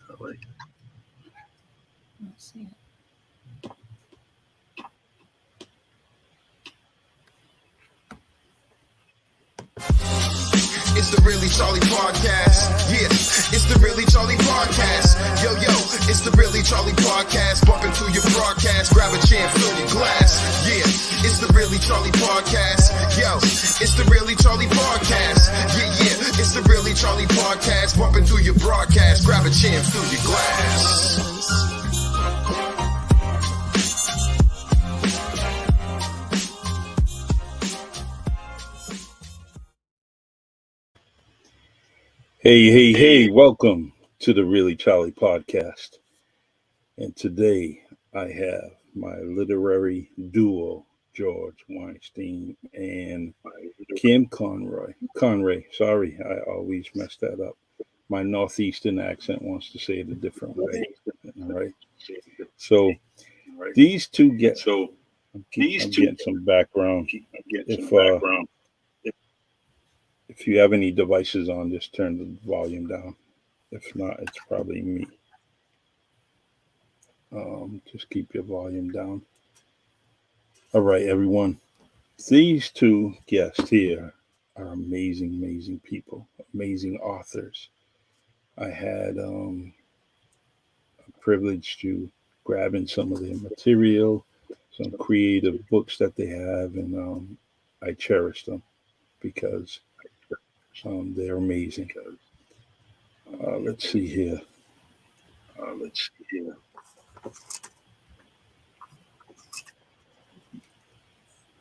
All right. Let's see. It's the Really Charlie Podcast. Yeah, it's the Really Charlie Podcast. Yo, it's the Really Charlie Podcast. Bump into your broadcast, grab a chair, fill your glass. Yeah, it's the Really Charlie Podcast. Yo, it's the Really Charlie Podcast. Yeah, it's the Really Charlie Podcast. Bump into your broadcast, grab a chair, fill your glass. Hey, welcome to the Really Charlie Podcast. And today I have my literary duo, George Weinstein and Kim Conrey. Sorry, I always mess that up. My Northeastern accent wants to say it a different way. All right. So these two get. I'm getting some background. If you have any devices on, just turn the volume down. If not, it's probably me. Just keep your volume down. All right, everyone. These two guests here are amazing people, amazing authors. I had a privilege to grabbing some of their material, some creative books that they have, and I cherish them because they're amazing. Let's see here.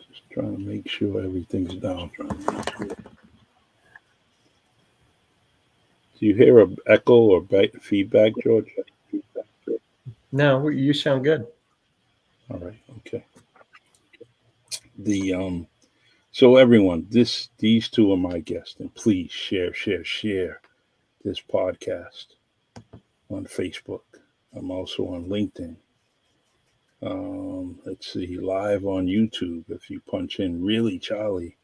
Just trying to make sure everything's down. Do you hear an echo or feedback, George? No, you sound good. All right. Okay. So everyone, these two are my guests, and please share this podcast on Facebook. I'm also on LinkedIn. Let's see, live on YouTube. If you punch in Really Charlie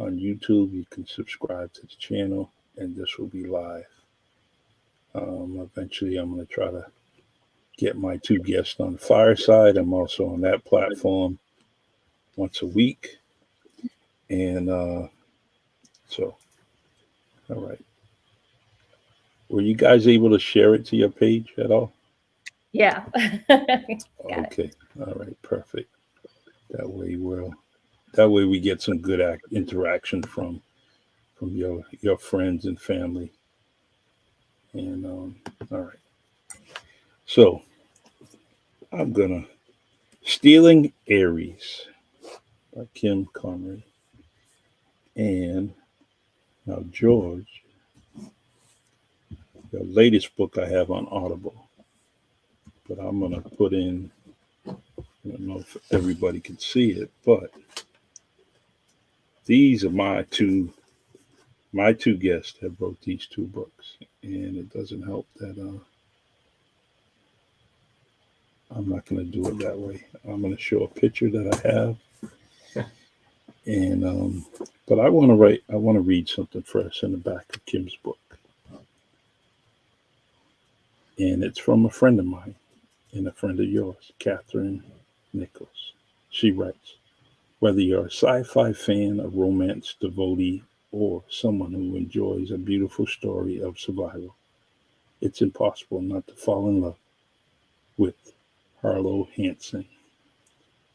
on YouTube, you can subscribe to the channel, and this will be live. Eventually, I'm going to try to get my two guests on the fireside. I'm also on that platform once a week. And so, all right. Were you guys able to share it to your page at all? Yeah. Okay. All right. Perfect. That way we get some good interaction from your friends and family. And all right. So I'm gonna Stealing Aries by Kim Conrey. And now George, the latest book I have on Audible. But I'm gonna put in, I don't know if everybody can see it, but these are my two guests that wrote these two books. And it doesn't help that I'm not going to do it that way. I'm going to show a picture that I have, and but I want to read something first in the back of Kim's book, and it's from a friend of mine and a friend of yours, Catherine Nichols. She writes, "Whether you're a sci-fi fan, a romance devotee, or someone who enjoys a beautiful story of survival, it's impossible not to fall in love with Harlow Hansen."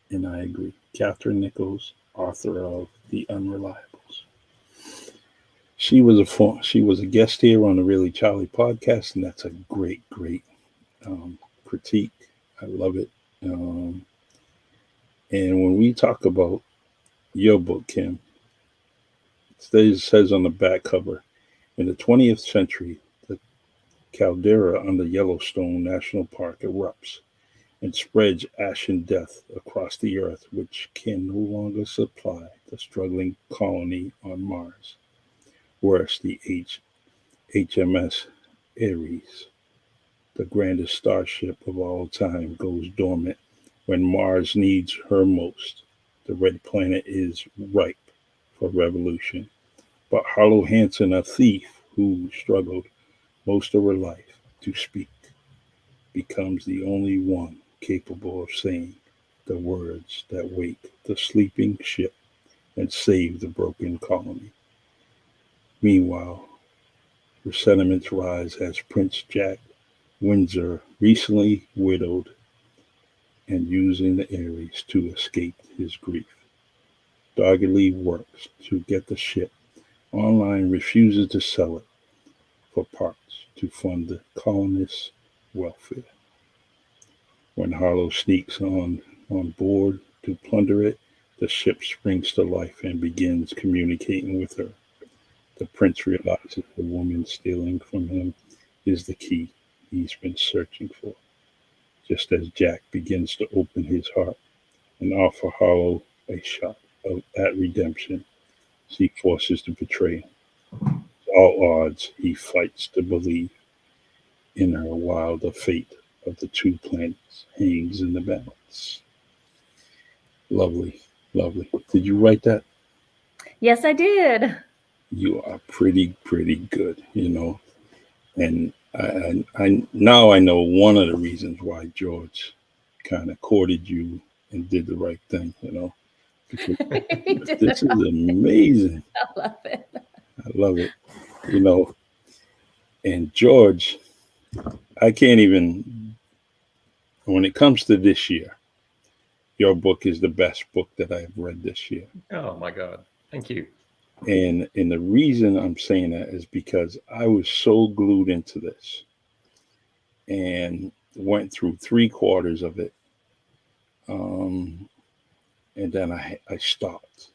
And I agree. Catherine Nichols, author of The Unreliables. She was a guest here on the Really Charlie podcast, and that's a great critique. I love it. And when we talk about your book, Kim, it says on the back cover, in the 20th century, the caldera under Yellowstone National Park erupts and spreads ashen death across the earth, which can no longer supply the struggling colony on Mars. Worse, the HMS Ares, the grandest starship of all time, goes dormant when Mars needs her most. The red planet is ripe for revolution. But Harlow Hansen, a thief who struggled most of her life to speak becomes the only one capable of saying the words that wake the sleeping ship and save the broken colony. Meanwhile, the sentiments rise as Prince Jack Windsor, recently widowed and using the Aries to escape his grief, doggedly works to get the ship online, refuses to sell it for parts to fund the colonists' welfare. When Harlow sneaks on board to plunder it, the ship springs to life and begins communicating with her. The prince realizes the woman stealing from him is the key he's been searching for. Just as Jack begins to open his heart and offer Harlow a shot at redemption, she forces to betray him. All odds, he fights to believe in her while the fate of the two planets hangs in the balance. Lovely, lovely. Did you write that? Yes, I did. You are pretty good, And I now I know one of the reasons why George kind of courted you and did the right thing, because He did this is that. amazing. I love it. I love it, And George, I can't even, when it comes to this year, your book is the best book that I have read this year. Oh my God. Thank you. And the reason I'm saying that is because I was so glued into this and went through 3/4 of it. And then I stopped.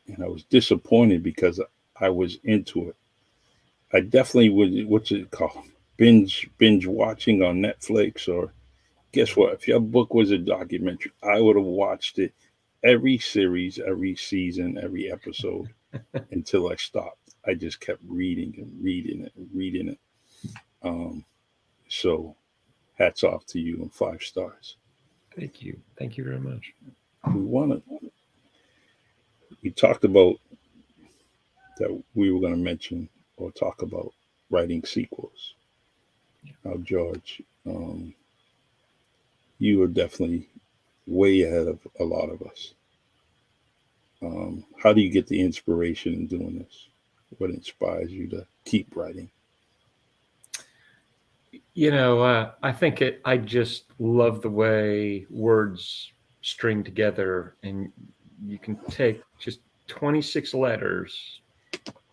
And I was disappointed because I was into it. I definitely would, what's it called? Binge watching on Netflix, or guess what? If your book was a documentary, I would have watched it every series, every season, every episode until I stopped. I just kept reading and reading it and reading it. So hats off to you and 5 stars. Thank you. Thank you very much. We talked about that we were going to mention or talk about writing sequels. Now, George, you are definitely way ahead of a lot of us. How do you get the inspiration in doing this? What inspires you to keep writing? I think I just love the way words string together, and you can take just 26 letters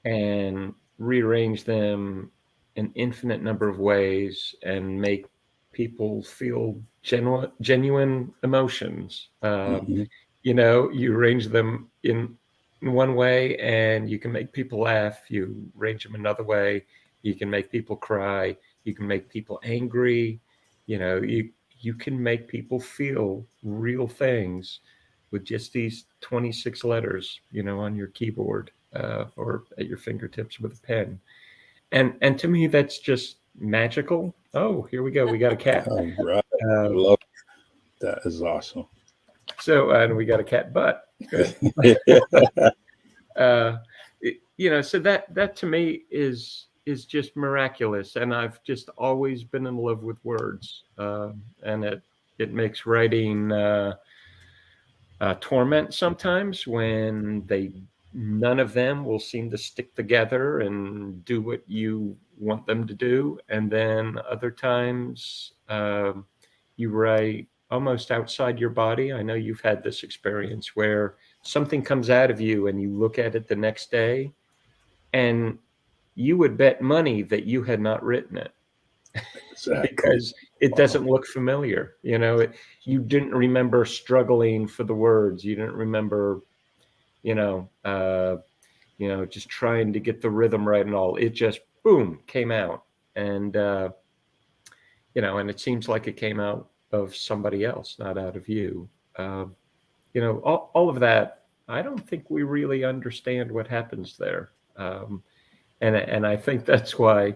and rearrange them an infinite number of ways and make people feel genuine emotions. Mhm. You arrange them in one way and you can make people laugh. You arrange them another way, you can make people cry. You can make people angry. You can make people feel real things with just these 26 letters, on your keyboard or at your fingertips with a pen. And to me, that's just magical. Oh, here we go. We got a cat. All right. I Um, love it. That is awesome. and we got a cat butt. Good. So that to me is just miraculous, and I've just always been in love with words, and it makes writing torment sometimes when none of them will seem to stick together and do what you want them to do, and then other times you write almost outside your body. I know you've had this experience where something comes out of you and you look at it the next day and you would bet money that you had not written it Exactly. because it doesn't look familiar. You didn't remember struggling for the words. You didn't remember, just trying to get the rhythm right and all. It just boom came out, and and it seems like it came out of somebody else, not out of you. All of that. I don't think we really understand what happens there. And I think that's why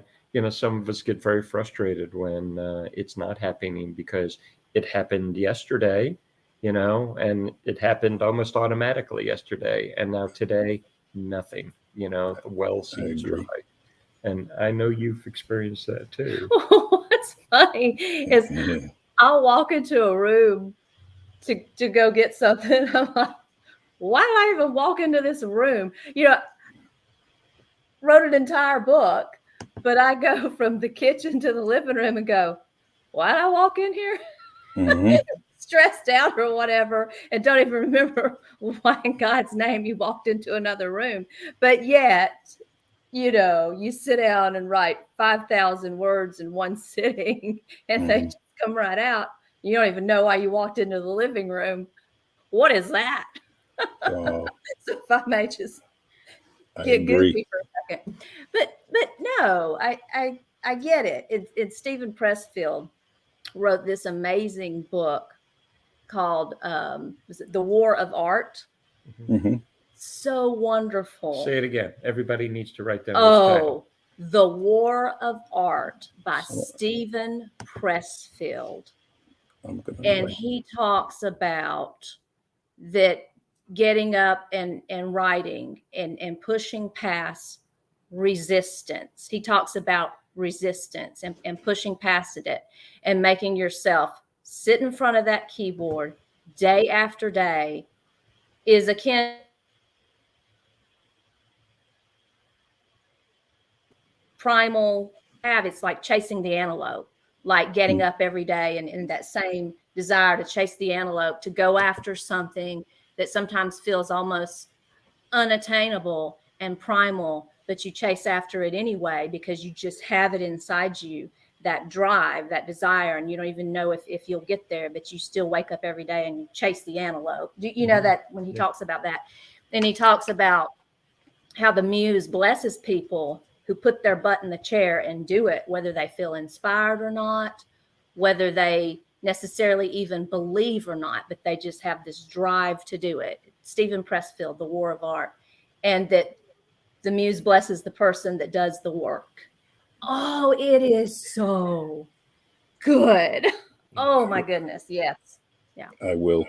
some of us get very frustrated when it's not happening, because it happened yesterday, and it happened almost automatically yesterday, and now today nothing. The well I seems agree. dry, and I know you've experienced that too. Oh, it's funny is I'll walk into a room to go get something. I'm like, why did I even walk into this room? Wrote an entire book, but I go from the kitchen to the living room and go, why did I walk in here? Mhm. Stressed out or whatever, and don't even remember why in God's name you walked into another room. But yet, you sit down and write 5,000 words in one sitting, and they just come right out. You don't even know why you walked into the living room. What is that? So So if I may just I get agree. goofy for a second, but no, I get it. It's Stephen Pressfield wrote this amazing book called was it The War of Art? hmm So wonderful. Say it again. Everybody needs to write down this title. The War of Art by So- Stephen Pressfield. I'm gonna And write. he talks about that getting up and writing and pushing past resistance. He talks about resistance and pushing past it and making yourself sit in front of that keyboard day after day is akin primal habits like chasing the antelope, like getting up every day and that same desire to chase the antelope, to go after something that sometimes feels almost unattainable and primal, but you chase after it anyway because you just have it inside you, that drive, that desire, and you don't even know if you'll get there, but you still wake up every day and you chase the antelope. Do you know that when he talks about that? And he talks about how the muse blesses people who put their butt in the chair and do it, whether they feel inspired or not, whether they necessarily even believe or not, but they just have this drive to do it. Stephen Pressfield, The War of Art, and that the muse blesses the person that does the work. Oh, it is so good. Oh my goodness, yes. I will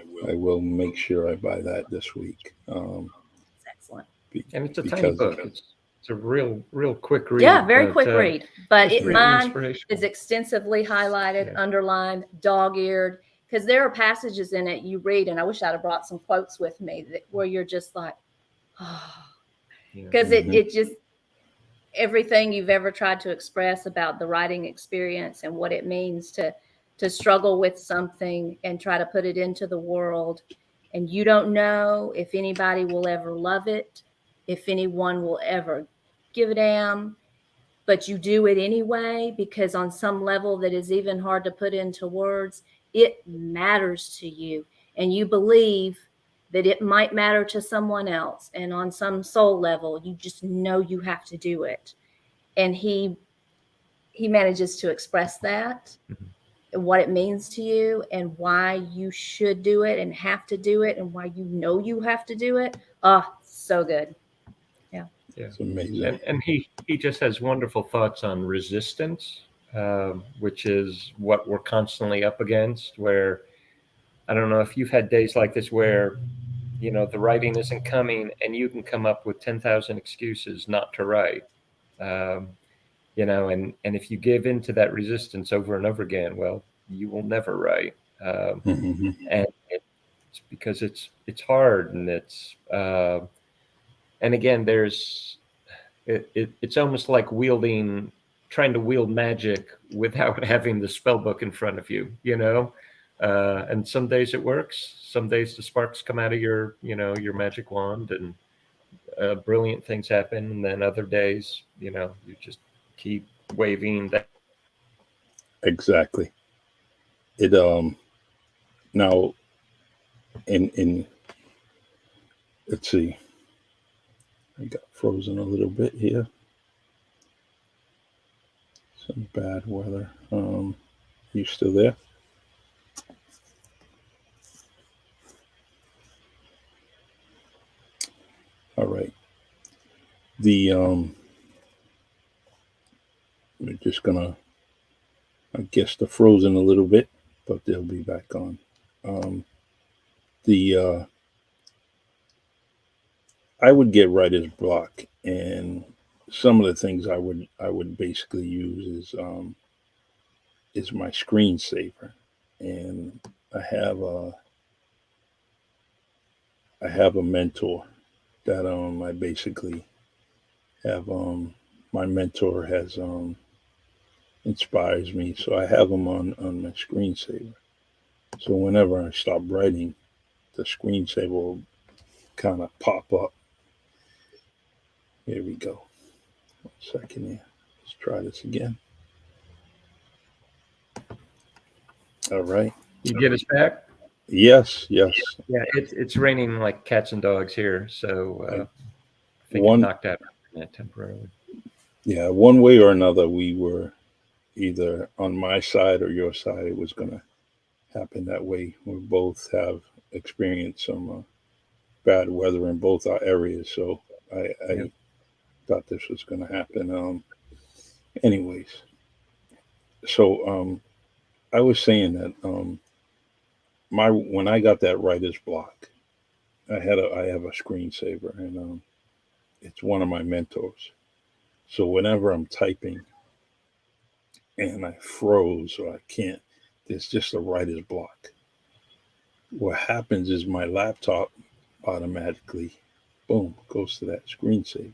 make sure I buy that this week. It's excellent. And it's a tiny book. It's a real quick read. Yeah, very quick read. But just really mine inspirational. is extensively highlighted, Yeah. underlined, dog-eared, because there are passages in it you read, and I wish I'd have brought some quotes with me where you're just like, oh, because it just, everything you've ever tried to express about the writing experience and what it means to struggle with something and try to put it into the world, and you don't know if anybody will ever love it, if anyone will ever give a damn, but you do it anyway because on some level that is even hard to put into words, it matters to you, and you believe that it might matter to someone else, and on some soul level you just know you have to do it. And he manages to express that, what it means to you and why you should do it and have to do it and why you know you have to do it. Oh, so good. Yeah, It's amazing. and he just has wonderful thoughts on resistance, which is what we're constantly up against. Where I don't know if you've had days like this where the writing isn't coming, and you can come up with 10,000 excuses not to write. And if you give into that resistance over and over again, well, you will never write. And it's because it's hard, and and again, it's almost like trying to wield magic without having the spell book in front of you, and some days it works. Some days the sparks come out of your magic wand and brilliant things happen. And then other days, you just keep waving that. Exactly. It now in let's see. I got frozen a little bit here. Some bad weather. You still there? All right. We're just gonna, I guess they're frozen a little bit, but they'll be back on. I would get writer's block, and some of the things I would basically use is is my screensaver, and I have a mentor that I basically have my mentor has inspires me, so I have them on my screensaver. So whenever I stop writing, the screensaver will kind of pop up. Here we go. 1 second here. Let's try this again. All right. You get us back? Yes. Yeah, it's raining like cats and dogs here, so I think it One, knocked out internet temporarily. yeah, one way or another, we were either on my side or your side. It was going to happen that way. We both have experienced some bad weather in both our areas, so I Yep. thought this was going to happen. Anyways, so I was saying that my when I got that writer's block, I have a screensaver, and it's one of my mentors. So whenever I'm typing and I froze or I can't, there's just a writer's block. What happens is my laptop automatically, boom, goes to that screensaver,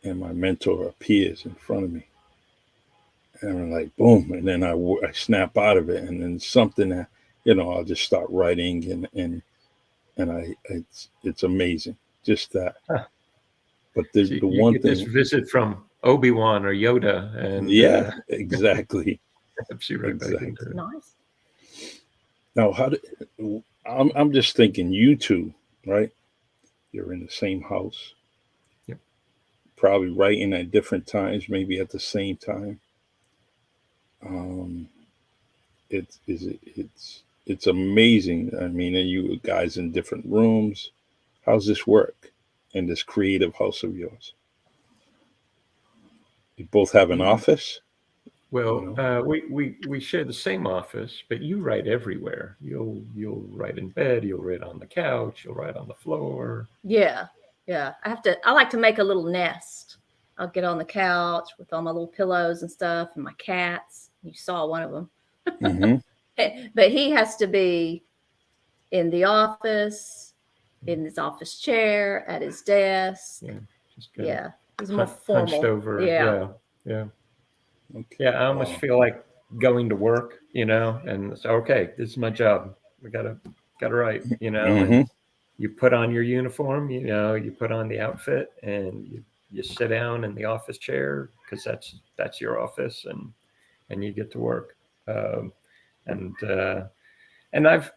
and my mentor appears in front of me, and I'm like, boom, and then I snap out of it, and then something that I'll just start writing, and it's amazing, just that. Huh. But So the you one get this thing, visit from Obi-Wan or Yoda, and yeah, exactly, helps you right back exactly. into it. Nice. Now, I'm just thinking, you two, right? You're in the same house, Yep. probably writing at different times, maybe at the same time. Um, it's amazing. I mean, are you guys in different rooms? How's this work in this creative house of yours? You both have an office? Well, we share the same office, but you write everywhere. You'll write in bed, you'll write on the couch, you'll write on the floor. Yeah. I like to make a little nest. I'll get on the couch with all my little pillows and stuff and my cats. You saw one of them. Mm-hmm. But he has to be in the office, in his office chair, at his desk. Yeah, just kinda Yeah. He's more hunched formal. over. Yeah. Yeah. Okay. Yeah, I almost feel like going to work, and so, okay, this is my job. We gotta write, Mm-hmm. and you put on your uniform, you put on the outfit, and you sit down in the office chair because that's your office, and you get to work. Um, and I've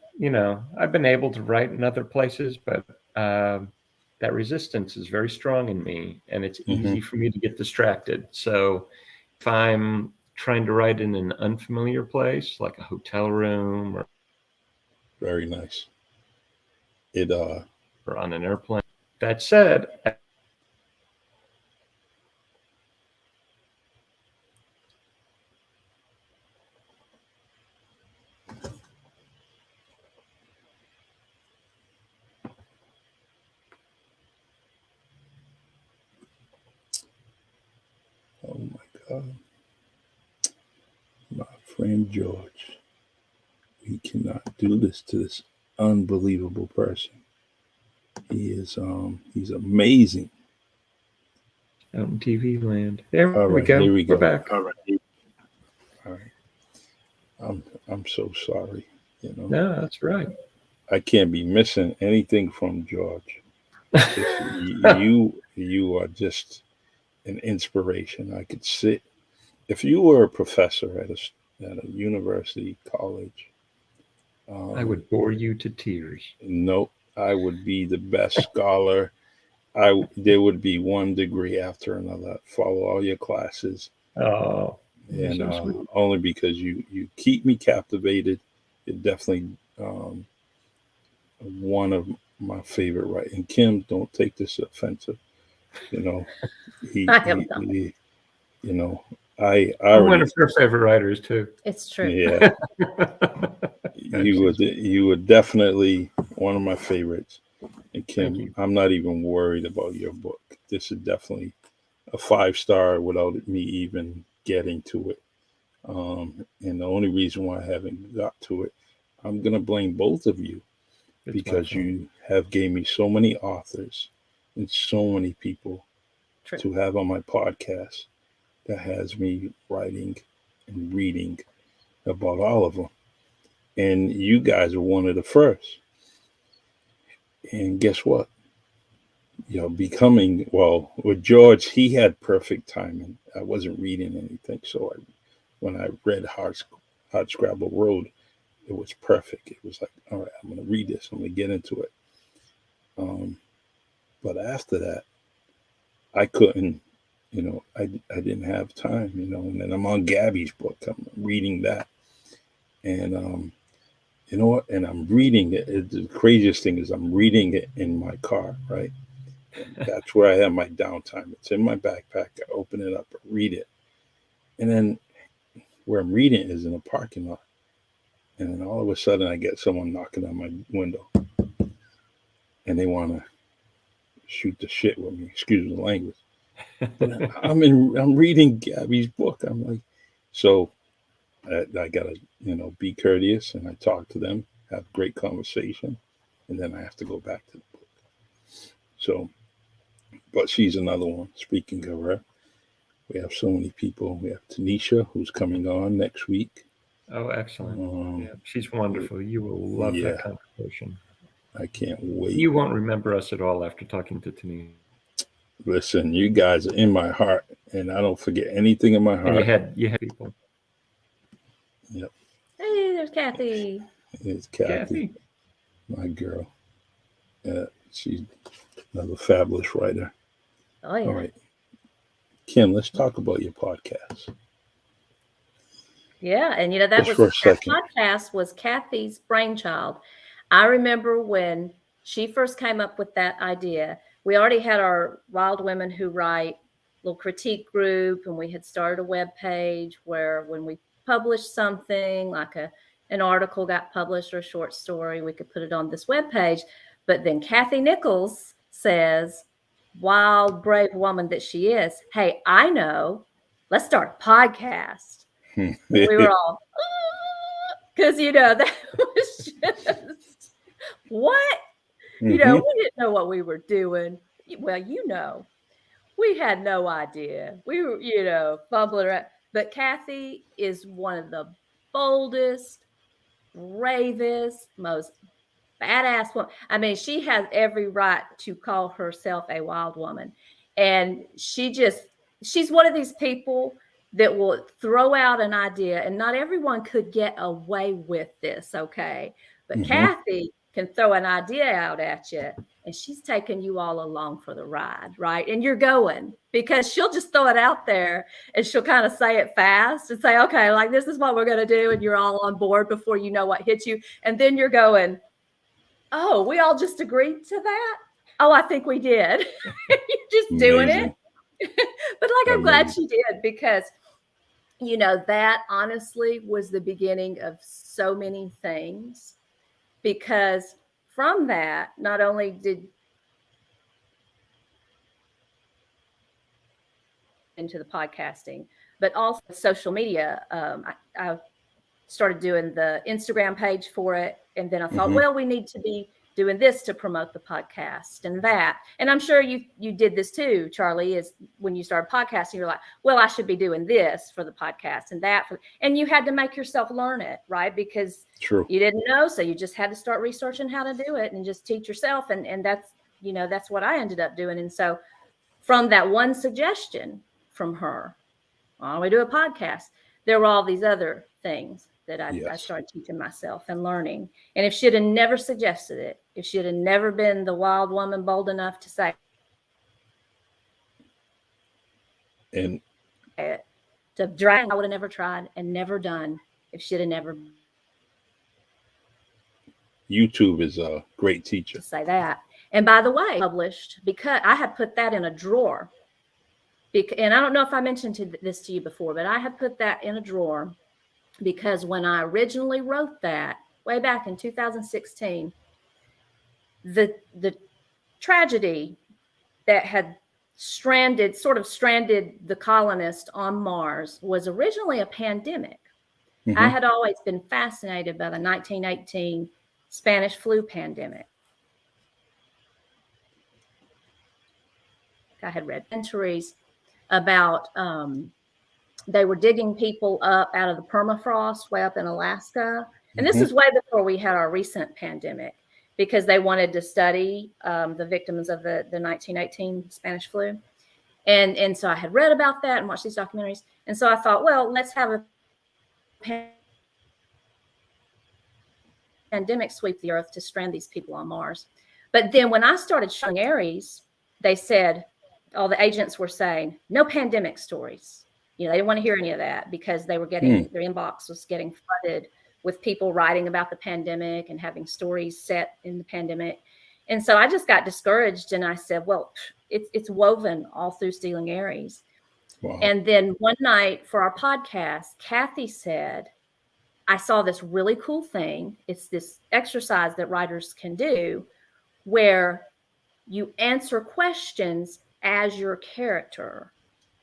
been able to write in other places, but that resistance is very strong in me, and it's Mm-hmm. easy for me to get distracted. So if I'm trying to write in an unfamiliar place, like a hotel room Very nice. It or on an airplane, that said, Oh my God, my friend George, we cannot do this to this unbelievable person. He's amazing. out in TV land. There All we right, go. here we We're go. back. All right. I'm so sorry. No, that's right. I can't be missing anything from George. You are just an inspiration. I could sit if you were a professor at a university college. I would bore you to tears. Nope, I would be the best scholar. There would be one degree after another. I'd follow all your classes, Oh, and so sweet. only because you keep me captivated. You're definitely one of my favorite writing. Kim, don't take this offensive. You know, he, I am he, not. he I I'm one already, of her favorite writers too. It's true. yeah, you were definitely one of my favorites. And Thank Kim, you. I'm not even worried about your book. This is definitely a 5-star without me even getting to it. And the only reason why I haven't got to it, I'm gonna blame both of you It's my because fault. you have gave me so many authors and so many people True. to have on my podcast that has me writing and reading about all of them. And you guys are one of the first. And guess what? Becoming, well, with George, he had perfect timing. I wasn't reading anything. So when I read Hard Scrabble Road, it was perfect. It was like, all right, I'm going to read this. I'm going to get into it. But after that, I couldn't, I didn't have time, and then I'm on Gabby's book. I'm reading that. And, you know what? And I'm reading it. The craziest thing is I'm reading it in my car, right? And that's where I have my downtime. It's in my backpack. I open it up, read it. And then where I'm reading is in a parking lot. And then all of a sudden I get someone knocking on my window. And they want to shoot the shit with me. Excuse the language. But I'm reading Gabby's book. I'm like, so I gotta, be courteous, and I talk to them, have great conversation, and then I have to go back to the book. So, but she's another one. Speaking of her, we have so many people. We have Tanisha, who's coming on next week. Oh, excellent. Yeah, she's wonderful. You will love yeah, that conversation. I can't wait. You won't remember us at all after talking to Tanisha. Listen, you guys are in my heart, and I don't forget anything in my heart. And you had people. Yep. Hey, there's Kathy. It's Kathy. My girl. She's another fabulous writer. Oh yeah. All right, Kim, let's talk about your podcast. Yeah, and Just for a that second. podcast was Kathy's brainchild. I remember when she first came up with that idea. We already had our Wild Women Who Write little critique group, and we had started a web page where when we published something like an article got published or a short story, we could put it on this web page. But then Kathy Nichols says, wild, brave woman that she is, hey, I know, let's start a podcast. We were all, because, that was just, what? We didn't know what we were doing. Well, we had no idea. We were, fumbling around. But Kathy is one of the boldest, bravest, most badass woman. I mean, she has every right to call herself a wild woman. And she's one of these people that will throw out an idea, and not everyone could get away with this, okay? But Kathy can throw an idea out at you, and she's taking you all along for the ride, right? And you're going, because she'll just throw it out there, and she'll kind of say it fast and say, okay, like, this is what we're going to do, and you're all on board before you know what hits you. And then you're going, oh, we all just agreed to that? Oh, I think we did. You're just doing it. But I'm glad she did, because, that honestly was the beginning of so many things. Because from that, not only did into the podcasting, but also social media. I started doing the Instagram page for it. And then I thought, well, we need to be doing this to promote the podcast and that. And I'm sure you did this too, Charlie, is when you started podcasting, you're like, well, I should be doing this for the podcast and that. And you had to make yourself learn it, right? Because you didn't know. So you just had to start researching how to do it and just teach yourself. And that's what I ended up doing. And so from that one suggestion from her, why don't we do a podcast? There were all these other things that I started teaching myself and learning. And if she'd have never suggested it, if she'd have never been the wild woman bold enough to say and it, to drag, I would have never tried and never done if she'd have never. YouTube is a great teacher. To say that. And by the way, published, because I had put that in a drawer. And I don't know if I mentioned this to you before, but I had put that in a drawer because when I originally wrote that way back in 2016, the tragedy that had stranded the colonists on Mars was originally a pandemic. Mhm. I had always been fascinated by the 1918 Spanish flu pandemic. I had read entries about they were digging people up out of the permafrost way up in Alaska. And this Mhm. is way before we had our recent pandemic, because they wanted to study the victims of the 1918 Spanish flu. And so I had read about that and watched these documentaries. And so I thought, well, let's have a pandemic sweep the earth to strand these people on Mars. But then when I started showing Aries, they said, all the agents were saying, no pandemic stories. You know, they didn't want to hear any of that, because they were getting, their inbox was getting flooded with people writing about the pandemic and having stories set in the pandemic. And so I just got discouraged, and I said, well, it's woven all through Stealing Aries. Wow. And then one night for our podcast, Kathy said, I saw this really cool thing. It's this exercise that writers can do where you answer questions as your character.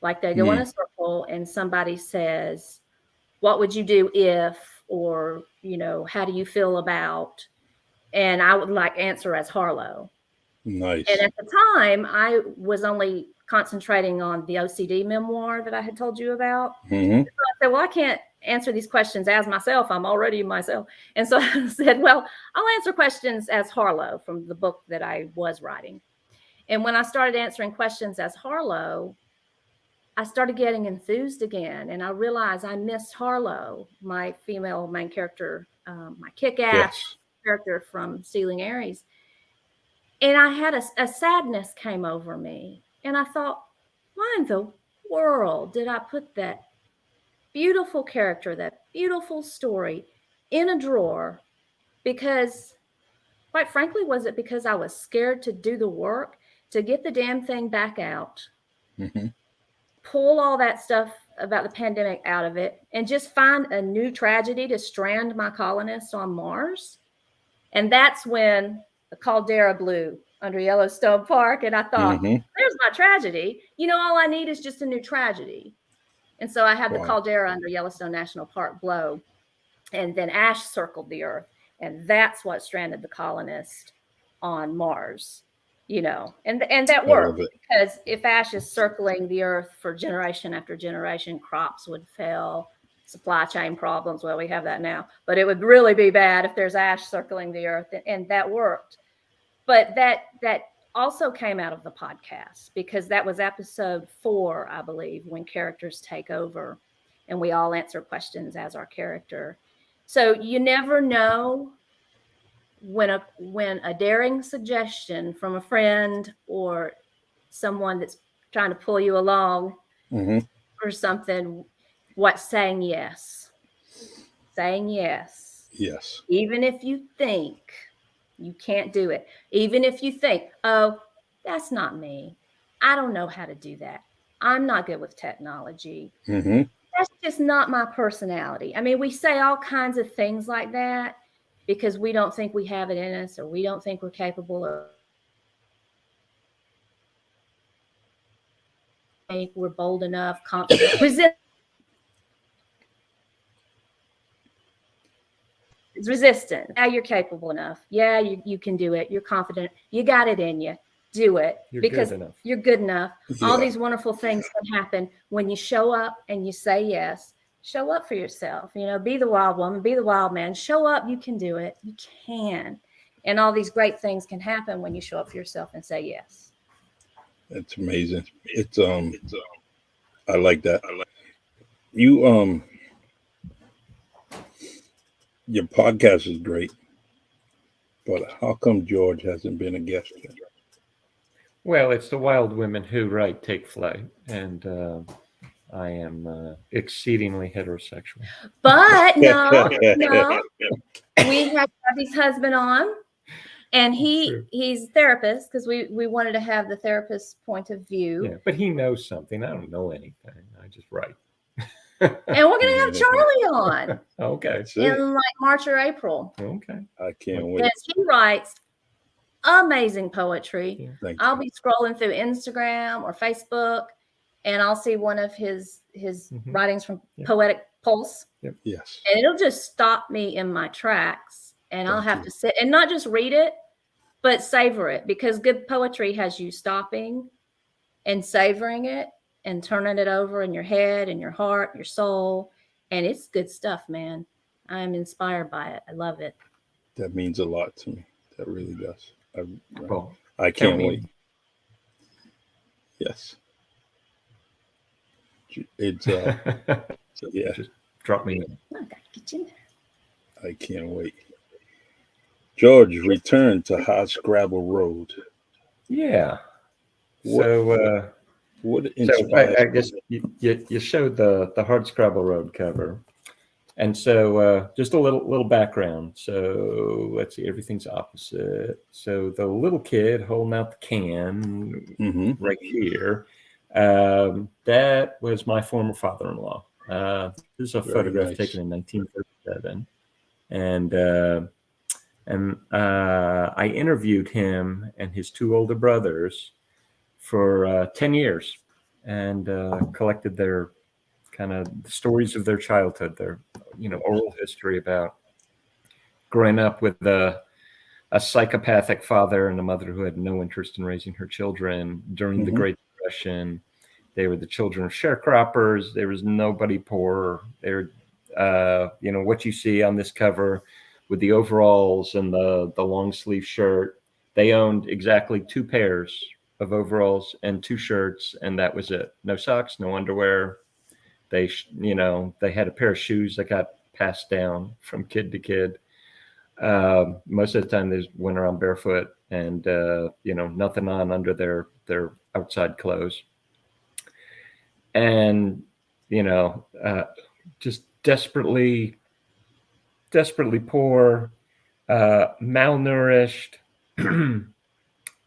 Like they go in a circle and somebody says, what would you do if, or, you know, how do you feel about? And I would like answer as Harlow. Nice. And at the time, I was only concentrating on the OCD memoir that I had told you about. Mhm. So I said, well, I can't answer these questions as myself. I'm already myself. And so I said, well, I'll answer questions as Harlow from the book that I was writing. And when I started answering questions as Harlow, I started getting enthused again. And I realized I missed Harlow, my female main character, my kick-ass character from Stealing Aries. And I had a sadness came over me. And I thought, why in the world did I put that beautiful character, that beautiful story in a drawer? Because quite frankly, was it because I was scared to do the work, to get the damn thing back out, pull all that stuff about the pandemic out of it, and just find a new tragedy to strand my colonists on Mars? And that's when the caldera blew under Yellowstone Park. And I thought, there's my tragedy. You know, all I need is just a new tragedy. And so I had the caldera under Yellowstone National Park blow, and then ash circled the earth. And that's what stranded the colonists on Mars, you know, and that worked, because if ash is circling the earth for generation after generation, crops would fail, supply chain problems. Well, we have that now, but it would really be bad if there's ash circling the earth, and that worked. But that also came out of the podcast, because that was episode 4, I believe, when characters take over and we all answer questions as our character. So you never know when a daring suggestion from a friend or someone that's trying to pull you along or something, what's saying yes. Saying yes. Yes. Even if you think you can't do it. Even if you think, oh, that's not me. I don't know how to do that. I'm not good with technology. That's just not my personality. I mean, we say all kinds of things like that because we don't think we have it in us, or we don't think we're capable of. We're bold enough, confident, it's resistant. Yeah, you're capable enough. Yeah, you can do it. You're confident. You got it in you. Do it. You're because good enough. You're good enough. Yeah. All these wonderful things can happen when you show up and you say yes. Show up for yourself. You know, be the wild woman, be the wild man. Show up. You can do it. You can. And all these great things can happen when you show up for yourself and say yes. That's amazing. It's I like that. You your podcast is great, but how come George hasn't been a guest yet? Well, it's the wild women who write Take Flight, and I am exceedingly heterosexual. But no, we had Abby's husband on, and he's a therapist, because we wanted to have the therapist's point of view. Yeah, but he knows something. I don't know anything. I just write. And we're gonna have Charlie on. Okay. In like March or April. Okay. I can't wait. Yes, he writes amazing poetry. Yeah. Thank I'll you. be scrolling through Instagram or Facebook, and I'll see one of his Mhm. writings from Yeah. Poetic Pulse, Yes. and it'll just stop me in my tracks, and I'll Thank have you. to sit and not just read it, but savor it, because good poetry has you stopping and savoring it and turning it over in your head and your heart, your soul, and it's good stuff, man. I'm inspired by it. I love it. That means a lot to me. That really does. Well, I count can't me wait. in. Yes. It's so yeah, Just drop me in. Oh, I gotta get you in there. I can't wait. George returned to Hardscrabble Road. Yeah. What what So inspired? I guess you showed the Hardscrabble Road cover, and so just a little background. So let's see, everything's opposite. So the little kid holding out the can Mm-hmm. right here, that was my former father-in-law. This is a Very photograph nice. taken in 1937, and I interviewed him and his two older brothers for 10 years, and collected their kind of stories of their childhood, their oral history about growing up with a psychopathic father and a mother who had no interest in raising her children during the Mm-hmm. Great Depression. They were the children of sharecroppers. There was nobody poor. They were, what you see on this cover with the overalls and the long sleeve shirt. They owned exactly 2 pairs of overalls and 2 shirts, and that was it. No socks, no underwear. They had a pair of shoes that got passed down from kid to kid. Most of the time they went around barefoot, and nothing on under their outside clothes, and just desperately poor, malnourished,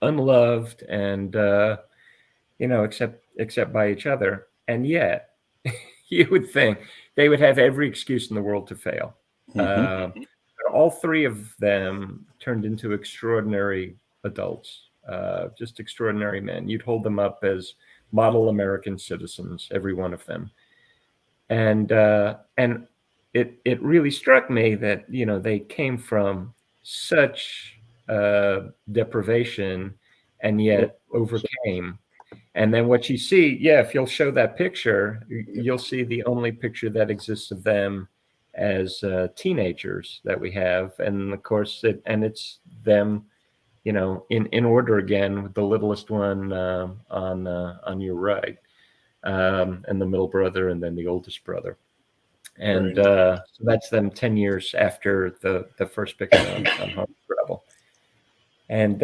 unloved, and except by each other. And yet you would think they would have every excuse in the world to fail. Mm-hmm. All 3 of them turned into extraordinary adults, just extraordinary men. You'd hold them up as model American citizens, every one of them. And it really struck me that they came from such deprivation, and yet overcame. And then what you see, if you'll show that picture, you'll see the only picture that exists of them as teenagers that we have. And of course, it's them, in order again, with the littlest one on your right, and the middle brother, and then the oldest brother. And so that's them 10 years after the first picture on Hardscrabble. And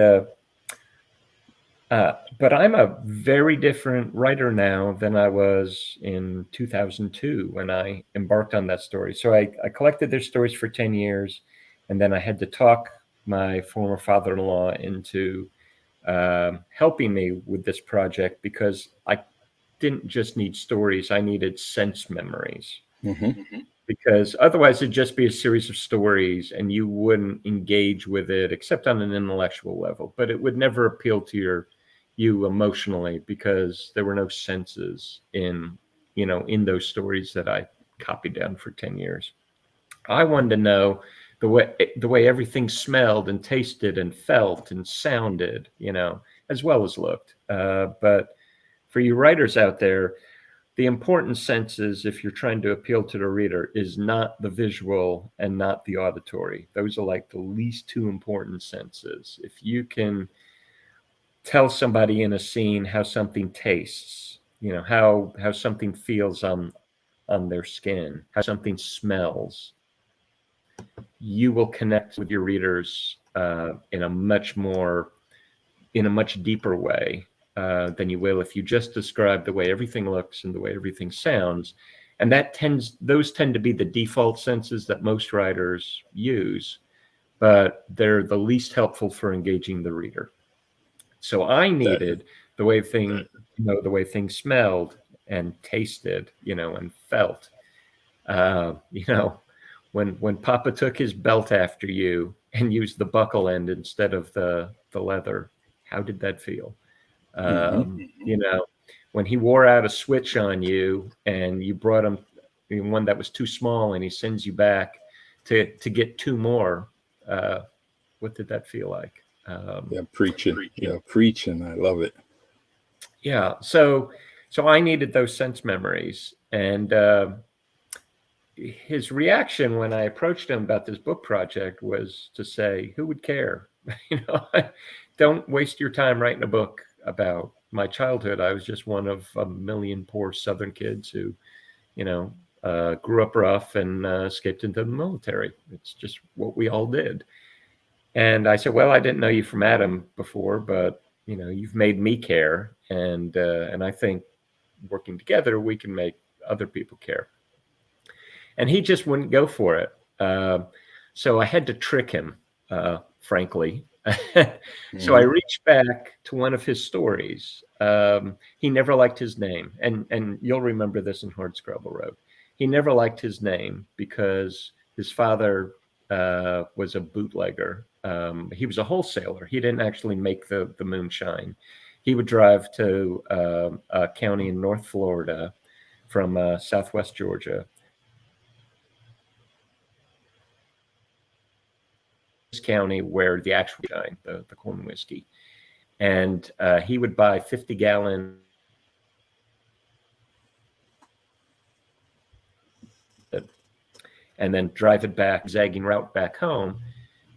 but I'm a very different writer now than I was in 2002 when I embarked on that story. So I collected their stories for 10 years, and then I had to talk my former father-in-law into helping me with this project, because I didn't just need stories, I needed sense memories. Mm-hmm. Because otherwise it'd just be a series of stories and you wouldn't engage with it except on an intellectual level, but it would never appeal to you emotionally, because there were no senses in those stories that I copied down for 10 years. I wanted to know the way everything smelled and tasted and felt and sounded, as well as looked. But for you writers out there, the important senses, if you're trying to appeal to the reader, is not the visual and not the auditory. Those are like the least 2 important senses. If you can tell somebody in a scene how something tastes, how something feels on their skin, how something smells, you will connect with your readers in a much deeper way than you will if you just describe the way everything looks and the way everything sounds. And those tend to be the default senses that most writers use, but they're the least helpful for engaging the reader. So I needed the way things smelled and tasted, and felt. when Papa took his belt after you and used the buckle end instead of the leather, how did that feel? You know, when he wore out a switch on you and you brought him one that was too small and he sends you back to get two more, what did that feel like? Yeah, preaching. Yeah, preaching. I love it. Yeah. So I needed those sense memories. And his reaction when I approached him about this book project was to say, who would care? You know, don't waste your time writing a book about my childhood. I was just one of a million poor Southern kids who, you know, grew up rough and escaped into the military. It's just what we all did. And I said, well, I didn't know you from Adam before, but, you know, you've made me care. And I think working together, we can make other people care. And he just wouldn't go for it. So I had to trick him, frankly. So I reached back to one of his stories. He never liked his name. And you'll remember this in Hardscrabble Road. He never liked his name because his father was a bootlegger. He was a wholesaler. He didn't actually make the moonshine. He would drive to a county in North Florida from Southwest Georgia. County where the actual shine, the corn whiskey. And he would buy 50-gallon and then drive it back, zagging route back home,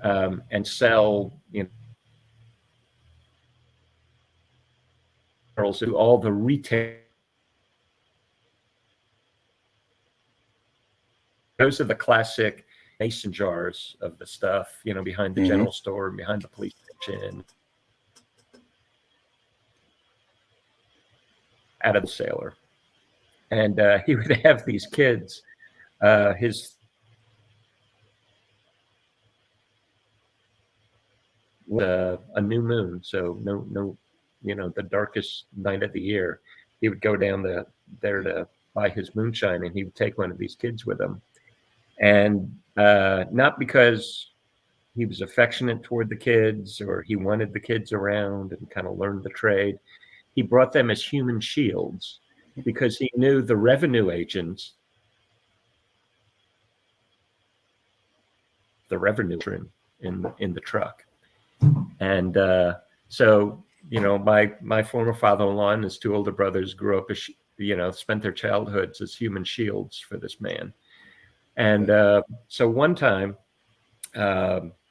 and sell, you know, to all the retail. Those are the classic mason jars of the stuff, you know, behind the general store, behind the police station, out of the sailor. And he would have these kids, his a new moon, so no, you know, the darkest night of the year, he would go down there to buy his moonshine, and he would take one of these kids with him. And not because he was affectionate toward the kids or he wanted the kids around and kind of learned the trade. He brought them as human shields because he knew the revenue agents, the revenue in the truck. And so, you know, my former father-in-law and his two older brothers grew up as, you know, spent their childhoods as human shields for this man. And so one time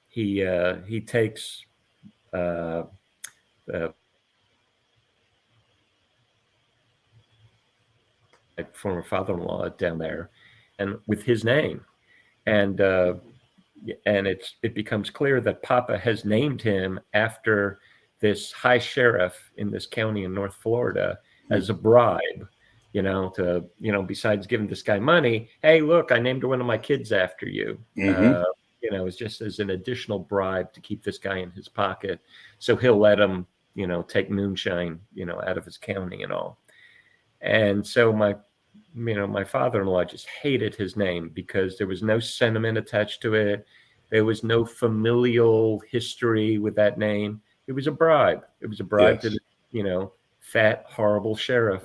he takes my former father-in-law down there, and with his name, and it becomes clear that Papa has named him after this high sheriff in this county in North Florida as a bribe. You know, to, you know, besides giving this guy money, hey, look, I named one of my kids after you. You know, it's just as an additional bribe to keep this guy in his pocket, so he'll let him, you know, take moonshine, you know, out of his county and all. And so my father-in-law just hated his name because there was no sentiment attached to it. There was no familial history with that name. It was a bribe. It was a bribe to the, you know, fat, horrible sheriff.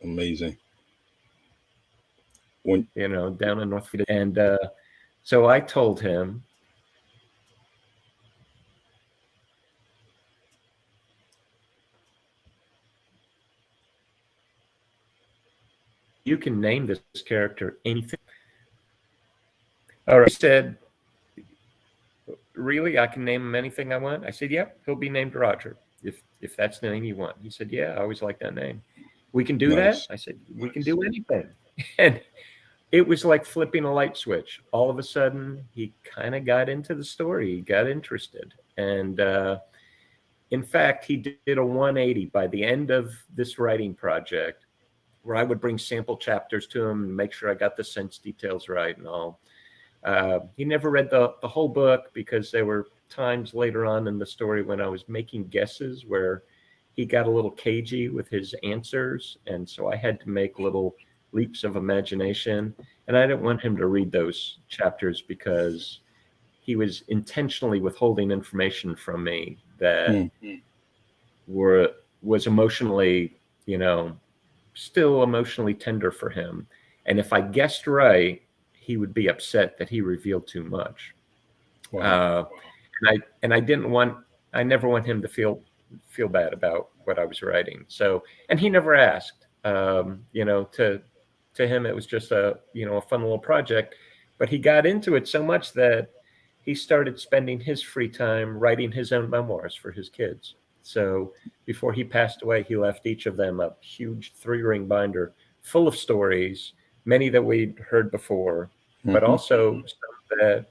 Amazing. When, you know, down in North Florida. And so I told him, you can name this character anything. All right. He said, really? I can name him anything I want? I said, yep, he'll be named Roger, if that's the name you want. He said, yeah, I always like that name. We can do that? I said, we can do anything. And it was like flipping a light switch. All of a sudden, he kind of got into the story. He got interested. And in fact, he did a 180 by the end of this writing project, where I would bring sample chapters to him and make sure I got the sense details right and all. He never read the whole book because there were times later on in the story when I was making guesses where he got a little cagey with his answers. And so I had to make little leaps of imagination. And I didn't want him to read those chapters because he was intentionally withholding information from me that was emotionally, still emotionally tender for him. And if I guessed right, he would be upset that he revealed too much. Wow. And I never want him to feel bad about what I was writing. So, and he never asked. To him it was just a fun little project, but he got into it so much that he started spending his free time writing his own memoirs for his kids. So before he passed away, he left each of them a huge 3-ring binder full of stories, many that we'd heard before, but also some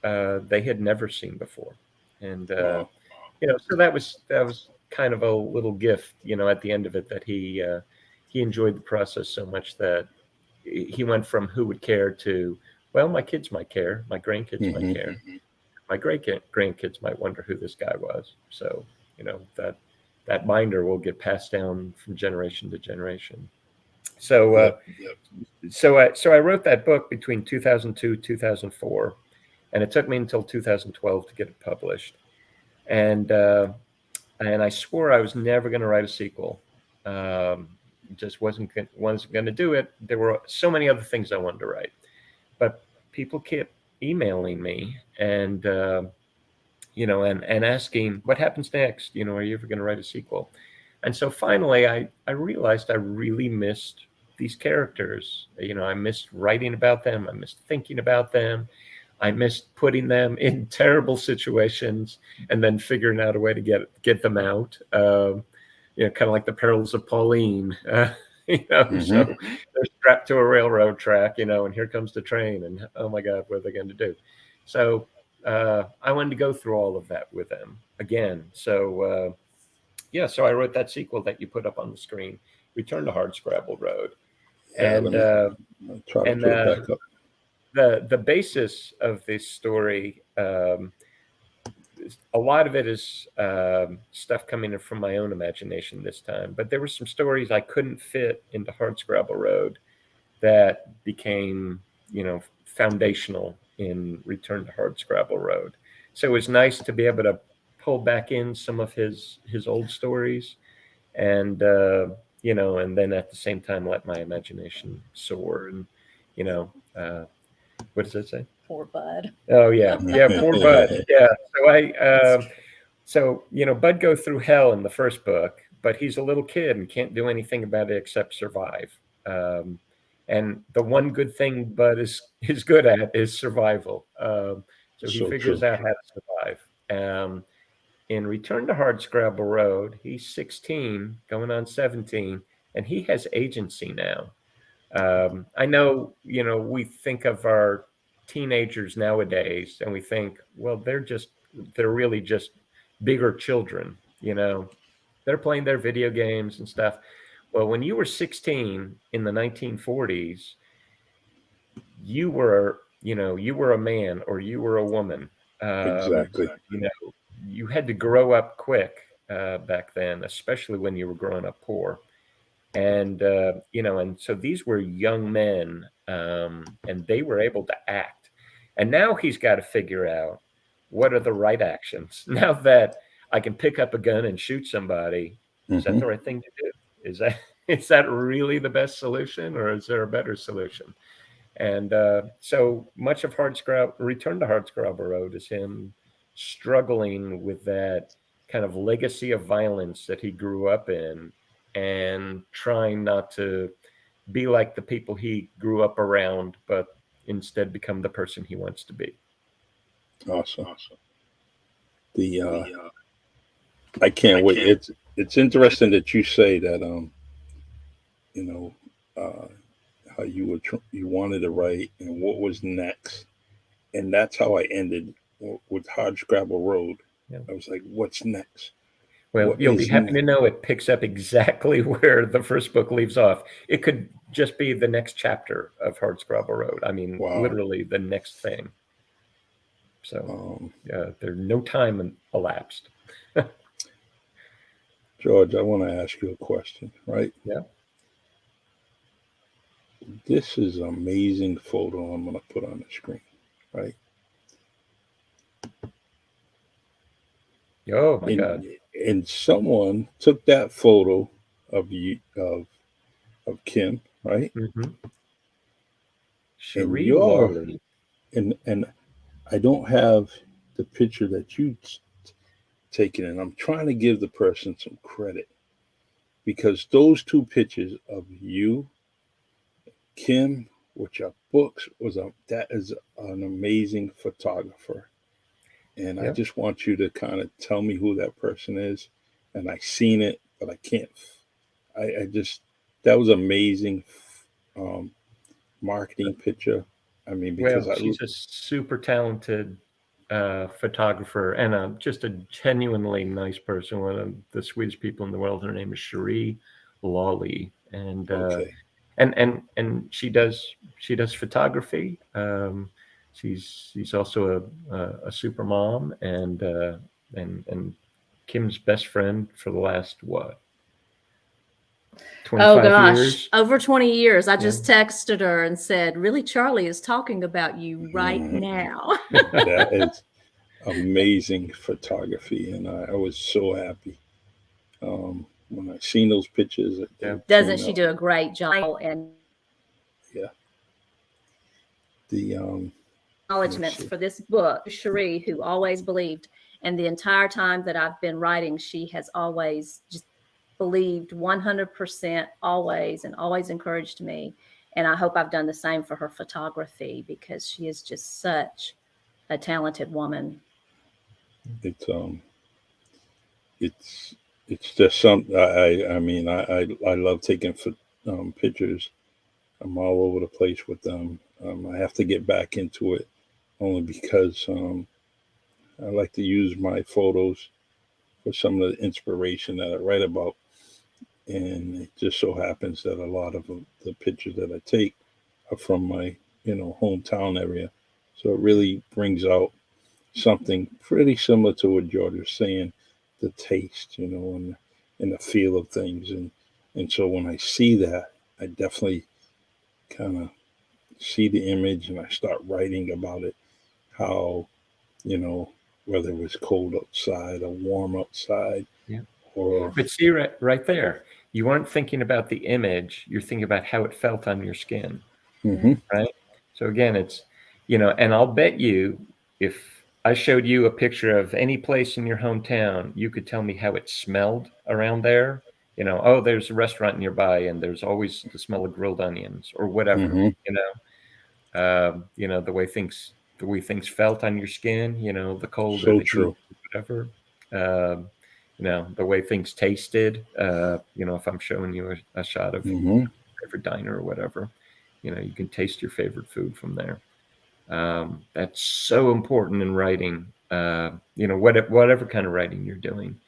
that they had never seen before. And Wow. so that was kind of a little gift, at the end of it, that he enjoyed the process so much that he went from who would care to, well, my kids might care, my grandkids might care, my great grandkids might wonder who this guy was. So that binder will get passed down from generation to generation. So so I wrote that book between 2002 2004, and it took me until 2012 to get it published. And I swore I was never going to write a sequel. Just wasn't going to do it. There were so many other things I wanted to write, but people kept emailing me and and asking what happens next. Are you ever going to write a sequel? And so finally, I realized I really missed these characters. I missed writing about them. I missed thinking about them. I missed putting them in terrible situations and then figuring out a way to get them out. Kind of like the perils of Pauline. So they're strapped to a railroad track, and here comes the train, and oh my God, what are they going to do? So I wanted to go through all of that with them again. So so I wrote that sequel that you put up on the screen, Return to Hardscrabble Road, and try to put it back up. The basis of this story, a lot of it is stuff coming in from my own imagination this time, but there were some stories I couldn't fit into Hardscrabble Road that became, foundational in Return to Hardscrabble Road. So it was nice to be able to pull back in some of his old stories, and and then at the same time let my imagination soar. And what does it say? Poor Bud. Oh yeah, poor Bud. Yeah. So Bud goes through hell in the first book, but he's a little kid and can't do anything about it except survive. And the one good thing Bud is good at is survival. So he figures out how to survive. In Return to Hardscrabble Road, he's 16, going on 17, and he has agency now. I know, we think of our teenagers nowadays and we think, well, they're really just bigger children, they're playing their video games and stuff. Well, when you were 16 in the 1940s, you were a man or you were a woman. Exactly. You had to grow up quick back then, especially when you were growing up poor. And, and so these were young men, and they were able to act. And now he's got to figure out what are the right actions. Now that I can pick up a gun and shoot somebody, is that the right thing to do? Is that really the best solution, or is there a better solution? And so much of Return to Hardscrabble Road is him struggling with that kind of legacy of violence that he grew up in, and trying not to be like the people he grew up around, but instead become the person he wants to be. Awesome. I can't wait. It's interesting that you say that. How you wanted to write and what was next, and that's how I ended with Hardscrabble Road. Yeah. I was like, what's next? Well, you'll be happy to know it picks up exactly where the first book leaves off. It could just be the next chapter of Hardscrabble Road. I mean, literally the next thing. So there's no time elapsed. George, I want to ask you a question, right? Yeah. This is an amazing photo I'm going to put on the screen, right? Oh my And God. and someone took that photo of you of Kim, right? Mm-hmm. And Cherie you're Lawley. and I don't have the picture that you taken, and I'm trying to give the person some credit because those two pictures of you, Kim, which are books, was a that is an amazing photographer. And I Yep. just want you to kind of tell me who that person is. And I seen it, but I can't. I just that was amazing um, marketing picture. I mean, because Well, I she's a super talented photographer and just a genuinely nice person. One of the sweetest people in the world. Her name is Cherie Lawley, and okay, she does photography. She's also a super mom and Kim's best friend for the last what Oh 25 gosh, years. over 20 years. I Yeah. just texted her and said, "Really, Charlie is talking about you right Mhm. now." That is amazing photography, and I was so happy when I seen those pictures. They Yeah. Doesn't came she out. do a great job? And Yeah, the let's acknowledgments see. for this book, Cherie, who always believed, and the entire time that I've been writing, she has always just believed 100% always and always encouraged me. And I hope I've done the same for her photography because she is just such a talented woman. It's it's it's just some. I mean, I love taking pictures. I'm all over the place with them. I have to get back into it only because I like to use my photos for some of the inspiration that I write about. And it just so happens that a lot of the pictures that I take are from my, hometown area. So it really brings out something pretty similar to what George was saying, the taste, and the feel of things. And so when I see that, I definitely kind of see the image and I start writing about it, how, you know, whether it was cold outside or warm outside Yeah. or But see, right there, you weren't thinking about the image. You're thinking about how it felt on your skin, hmm right? So again, it's, and I'll bet you if I showed you a picture of any place in your hometown, you could tell me how it smelled around there. Oh, there's a restaurant nearby and there's always the smell of grilled onions or whatever, hmm the way things felt on your skin, the cold or so the heat, true. whatever. Um, the way things tasted, if I'm showing you a shot of hmm your favorite diner or whatever, you can taste your favorite food from there. That's so important in writing, whatever kind of writing you're doing.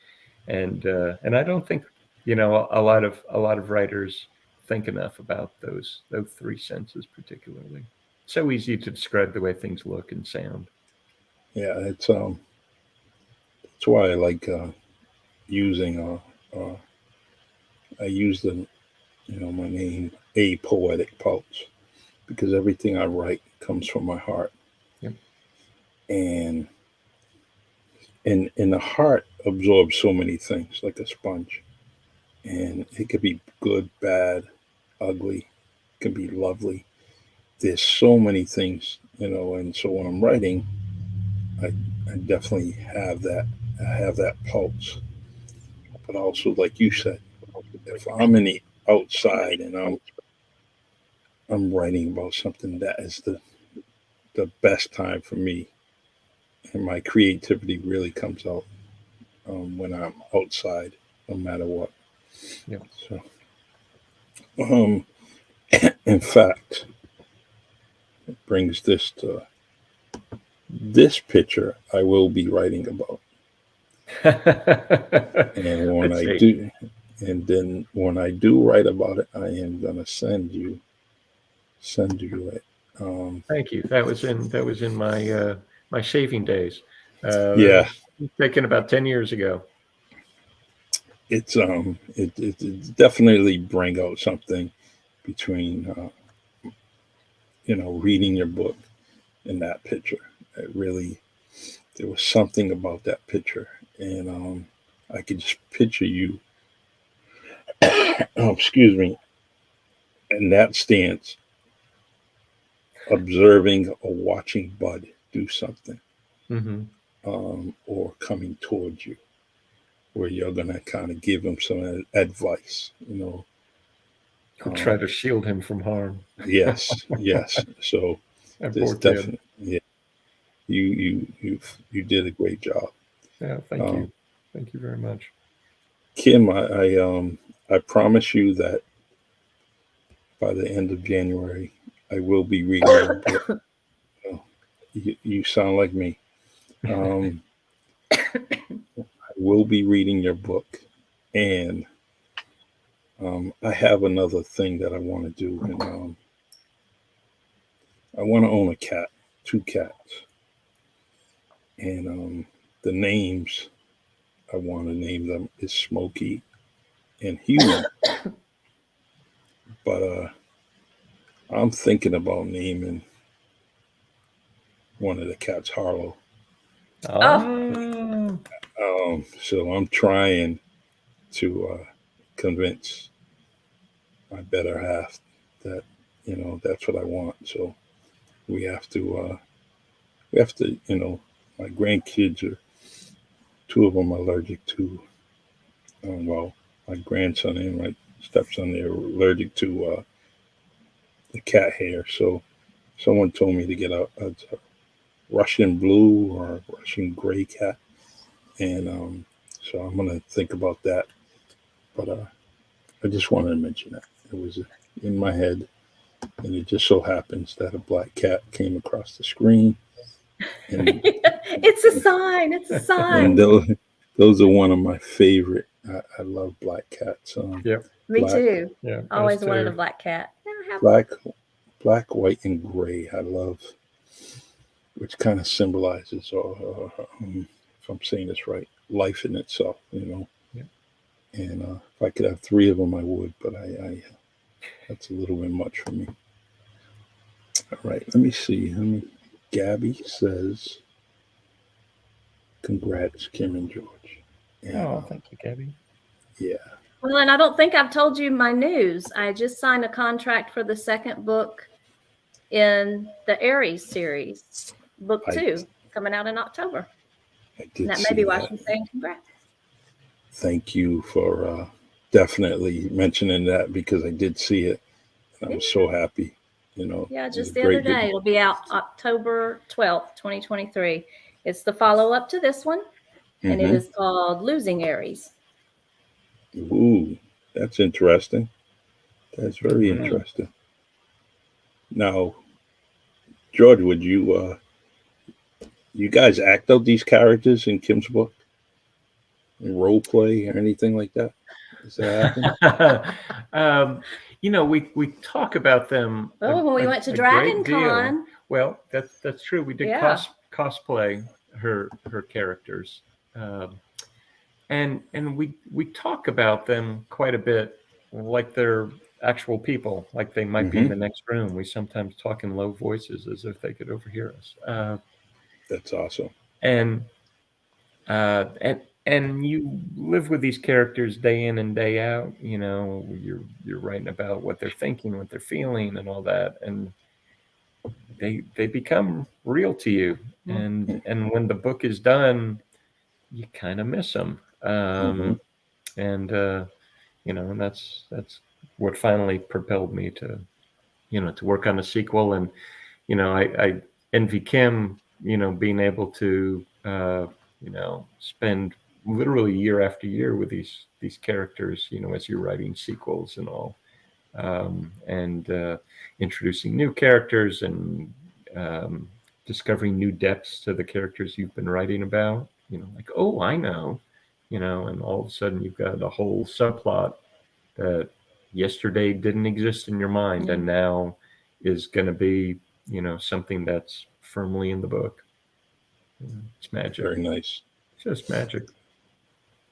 And I don't think, a lot of writers think enough about those three senses particularly. So easy to describe the way things look and sound. Yeah, it's why I like using I use the my name A Poetic Pulse because everything I write comes from my heart, Yep. and the heart absorbs so many things like a sponge, and it could be good, bad, ugly, it can be lovely. There's so many things, and so when I'm writing, I I definitely have that. I have that pulse, but also like you said, if I'm in the outside and I'm writing about something, that is the best time for me, and my creativity really comes out when I'm outside, no matter what. Yep. So, um, in fact, it brings this to this picture I will be writing about, and when Let's I see. do, and then when I do write about it, I am gonna send you it. Thank you. That was in my shaving days. That Yeah, was taken about 10 years ago. it definitely bring out something between reading your book in that picture. There was something about that picture, and I could just picture you, oh, excuse me, in that stance, observing or watching Bud do something, Mm-hmm. or coming towards you, where you're gonna kind of give him some advice. Try to shield him from harm. Yes, yes. So That there's poor kid. definitely, yeah. You did a great job. Yeah, thank Um, you. Thank you very much. Kim, I promise you that by the end of January, I will be reading your book. Oh, you sound like me. Um, I will be reading your book, and I have another thing that I want to do, and I want to own a cat, 2 cats, and the names I want to name them is Smokey and Huey, but I'm thinking about naming one of the cats Harlow. Oh, Oh, So I'm trying to convince my better half that that's what I want. So we have to my grandkids are 2 of them are allergic to well, my grandson and my stepson, they're allergic to the cat hair. So someone told me to get a Russian blue or Russian gray cat, and so I'm gonna think about that. But I just wanted to mention that it was in my head, and it just so happens that a black cat came across the screen, and it's a sign. It's a and sign. those are one of my favorite. I love black cats. yep. Me Black, too. Yeah. Always us wanted a too. black cat. I have black, white, and gray. I love, which kind of symbolizes, if I'm saying this right, life in itself. Yeah. And if I could have 3 of them, I would. But I that's a little bit much for me. All right, let me see. Gabby says, "Congrats, Kim and George." And Oh, thank you, Gabby. yeah, Well, and I don't think I've told you my news. I just signed a contract for the second book in the Aries series, book I 2, coming out in October. I And did that may see be why that. she's saying congrats. Thank you for definitely mentioning that because I did see it. And I was so happy. Yeah, It was a just the other great day. video. It'll be out October 12th, 2023. It's the follow up to this one, and it Hmm. is called Losing Aries. Ooh, that's interesting. That's very Mhm. interesting. Now, George, would you guys act out these characters in Kim's book? Role play or anything like that? Does that happen? We talk about them Oh, when we went to a Dragon great deal. Con. Well, that's true. We did Yeah. cosplay her characters, um, and we talk about them quite a bit, like they're actual people, like they might be in Hmm. the next room. We sometimes talk in low voices as if they could overhear us, That's awesome. and and you live with these characters day in and day out. You're writing about what they're thinking, what they're feeling, and all that, and they become real to you. And when the book is done, you kind of miss them. Hmm. And that's what finally propelled me to work on a sequel. And I envy Kim, being able to spend literally year after year with these characters, as you're writing sequels and all, and introducing new characters and discovering new depths to the characters you've been writing about. Like, oh, I know, and all of a sudden you've got a whole subplot that yesterday didn't exist in your mind and now is going to be something that's firmly in the book. It's magic. Very nice. It's just magic.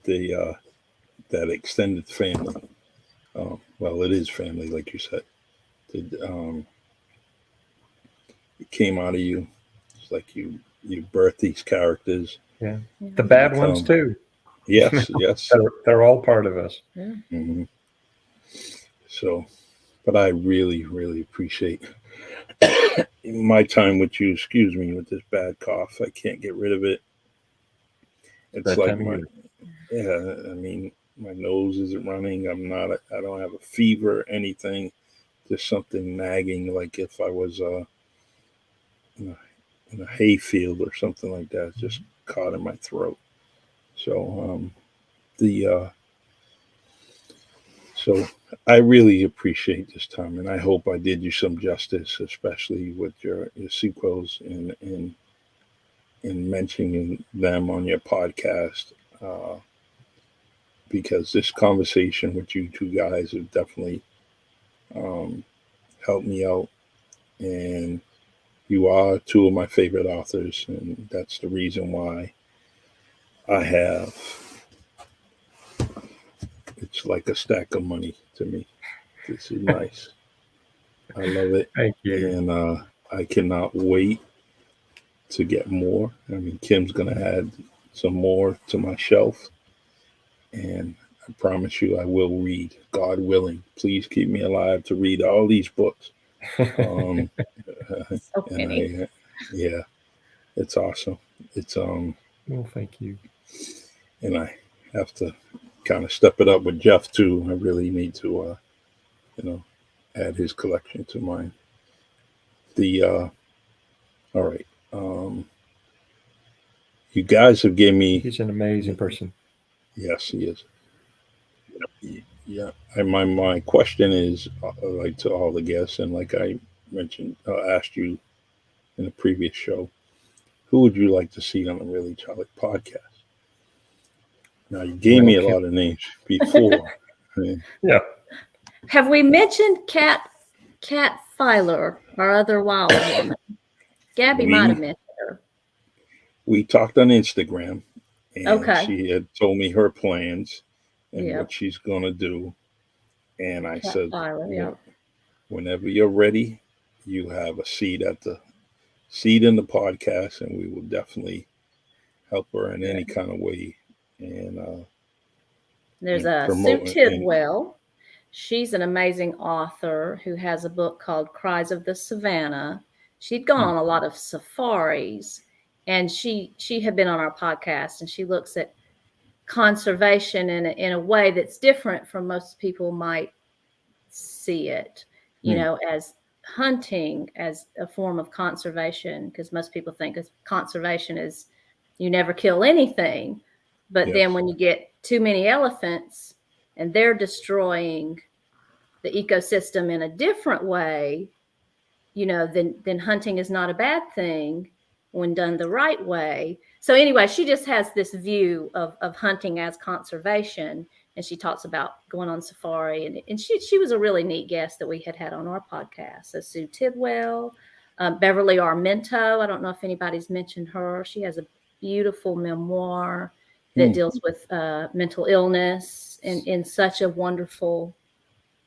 The that extended family. Well, it is family, like you said. Did it came out of you. It's like you birth these characters. Yeah. The bad ones too. Yes, yes. They're all part of us. Yeah. Mm-hmm. So, but I really, really appreciate my time with you. Excuse me, with this bad cough. I can't get rid of it. It's That like time of my, year. yeah, I mean, my nose isn't running. I don't have a fever or anything. Just something nagging, like if I was in in a hayfield or something like that. It's just caught in my throat. So, the, so I really appreciate this time, and I hope I did you some justice, especially with your sequels and mentioning them on your podcast. Uh, because this conversation with you two guys have definitely um, helped me out. And you are two of my favorite authors, and that's the reason why I have. It's like a stack of money to me. This is nice. I love it, Thank you. and I cannot wait to get more. I mean, Kim's gonna add some more to my shelf, and I promise you, I will read. God willing, please keep me alive to read all these books. Um, So and many. yeah, it's awesome. It's Well, thank you. and I have to kind of step it up with Jeff too. I really need to, you know, add his collection to mine. The all right, you guys have given me. He's an amazing person. Yes, he is. Yeah, and my question is like to all the guests, and like I mentioned, asked you in the previous show, who would you like to see on the Really Charlie podcast? Now you gave me a lot of names before. I mean, Yeah. Have we mentioned Cat Filer, our other wild woman? Gabby might have mentioned her. we talked on Instagram, and Okay. she had told me her plans and Yep. what she's gonna do. And I Cat said, Filer, yeah. whenever you're ready, you have a seat in the podcast, and we will definitely help her in any kind of way. And There's and a Sue promote and Tidwell. She's an amazing author who has a book called Cries of the Savannah. She'd gone on a lot of safaris, and she had been on our podcast, and she looks at conservation in a way that's different from most people might see it, as hunting as a form of conservation, because most people think of conservation as you never kill anything. But then yes, when you get too many elephants and they're destroying the ecosystem in a different way, then hunting is not a bad thing when done the right way. So anyway, she just has this view of hunting as conservation, and she talks about going on safari, and she was a really neat guest that we had on our podcast. So Sue Tidwell, Beverly Armento. I don't know if anybody's mentioned her. She has a beautiful memoir that deals with mental illness in such a wonderful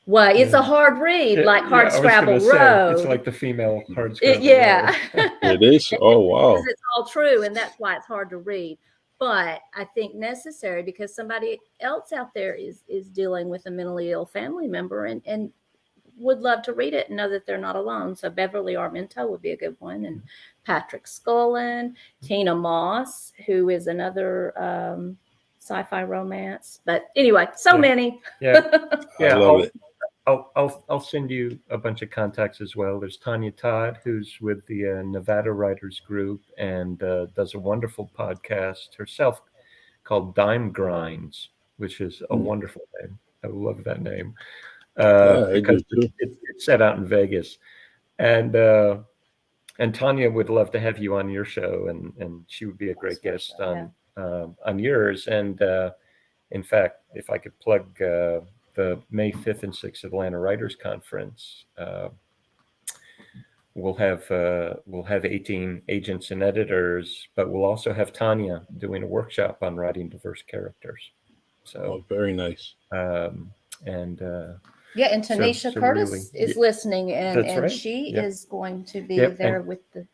way. It's a hard read, like Hard Scrabble Road. It's like the female Hard Scrabble Yeah. Road. it is. Oh wow! Because it's all true, and that's why it's hard to read. But I think necessary because somebody else out there is dealing with a mentally ill family member and would love to read it and know that they're not alone. So Beverly Armento would be a good one, and Patrick Scullin, Tina Moss, who is another sci-fi romance. But anyway, many. Yeah. I love it. I'll send you a bunch of contacts as well. There's Tanya Todd, who's with the Nevada Writers Group and does a wonderful podcast herself called Dime Grinds, which is a wonderful name. I love that name because it's set out in Vegas. And Tanya would love to have you on your show, and she would be a great guest on yours. And in fact, if I could plug the May 5th and 6th Atlanta Writers Conference, we'll have 18 agents and editors, but we'll also have Tanya doing a workshop on writing diverse characters. So very nice. Yeah, and So- Tanisha so Curtis really- is yeah, listening, and that's right. she Yep. is going to be Yep, there and- with the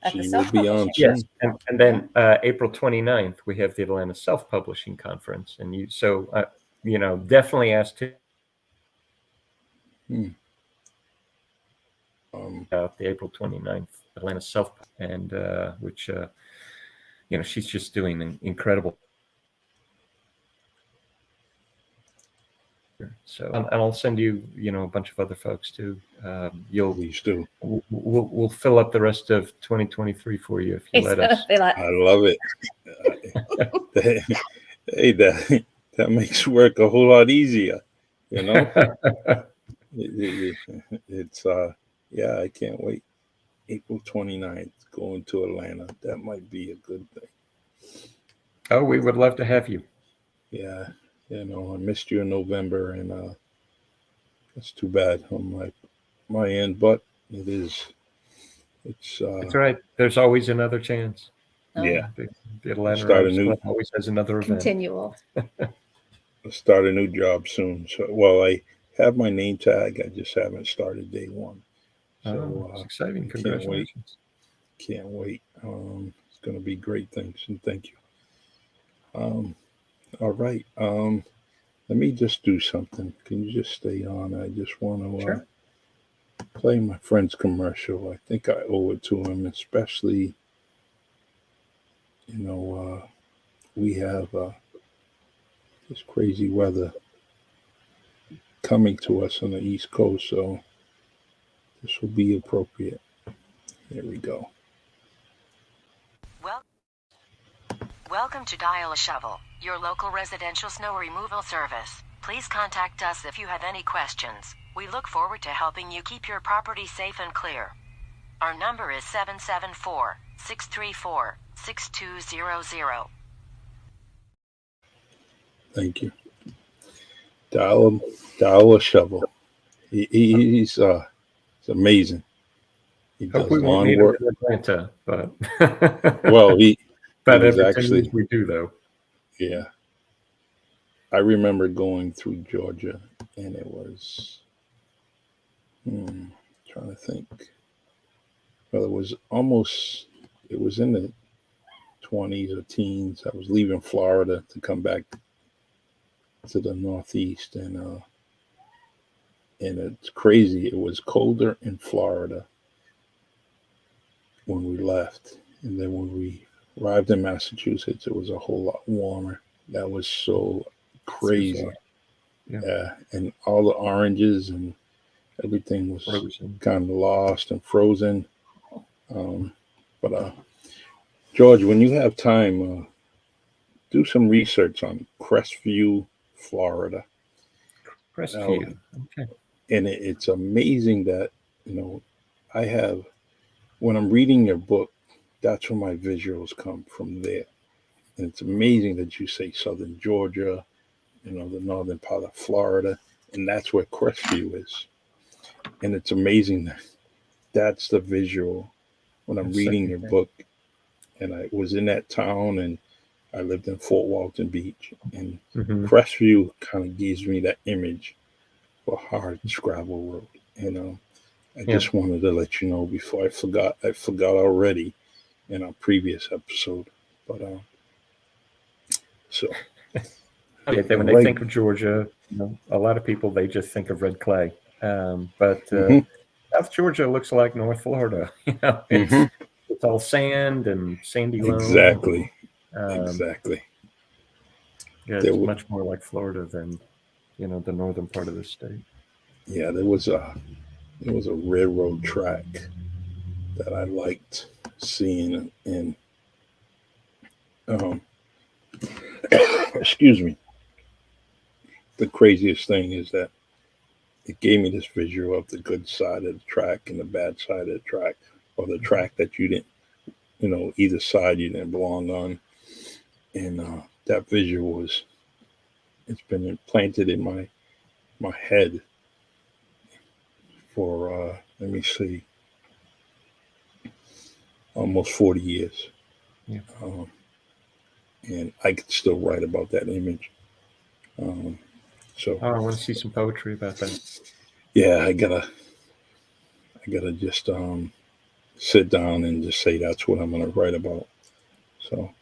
at the She will be on self-publishing. soon. Yes, and then April 29th, we have the Atlanta Self-Publishing Conference. And definitely ask to the April 29th Atlanta Self, and which, she's just doing an incredible. So, and I'll send you, a bunch of other folks too. Please do. We'll fill up the rest of 2023 for you if you It's let gonna us. be like, I love it. Hey, that makes work a whole lot easier. It's yeah, I can't wait. April 29th, going to Atlanta. That might be a good thing. Oh, we would love to have you. Yeah, I missed you in November, and that's too bad on my end, but it is. It's That's right. There's always another chance. yeah. The Atlanta Start a Writers new- Club always has another event. continual. I'll start a new job soon. So, well, I have my name tag. I just haven't started day one. So It's exciting. can't wait. Congratulations. Can't wait. It's going to be great things, and thank you. All right. Let me just do something. Can you just stay on? I just want to Sure. play my friend's commercial. I think I owe it to him, especially, we have this crazy weather coming to us on the East Coast, so this will be appropriate. Here we go. Welcome to Dial a Shovel, your local residential snow removal service. Please contact us if you have any questions. We look forward to helping you keep your property safe and clear. Our number is 774-634-6200. Thank you. Dial a shovel. He's amazing. He does Hope we won't lawn need work. it in Atlanta, but Well, but was every 10 actually- years we do though. Yeah. I remember going through Georgia, and it was, trying to think. Well, it was in the 20s or teens. I was leaving Florida to come back to the Northeast, and it's crazy. It was colder in Florida when we left, and then when we arrived in Massachusetts, it was a whole lot warmer. That was so crazy. Yeah, and all the oranges and everything was Frozen. kind of lost and frozen. But George, when you have time, do some research on Crestview, Florida. Crestview. Okay. And it's amazing that, I have, when I'm reading your book, that's where my visuals come from there. And it's amazing that you say Southern Georgia, the northern part of Florida, and that's where Crestview is. And it's amazing that that's the visual when I'm reading your book. And I was in that town, and I lived in Fort Walton Beach, and Crestview kind of gives me that image for hard scrabble road. I just wanted to let you know before I forgot. I forgot already in our previous episode, but so. Okay, when they think of Georgia, a lot of people, they just think of red clay. But South Georgia looks like North Florida. It's all sand and sandy loam. Exactly. Yeah, it's much more like Florida than the northern part of the state. Yeah, there was a railroad track that I liked seeing, and excuse me. The craziest thing is that it gave me this visual of the good side of the track and the bad side of the track, or the track that you didn't, either side you didn't belong on. And that visual it's been implanted in my head for, let me see, almost 40 years. Yeah. And I could still write about that image. So I want to see some poetry about that. yeah, I gotta just sit down and just say that's what I'm gonna write about. So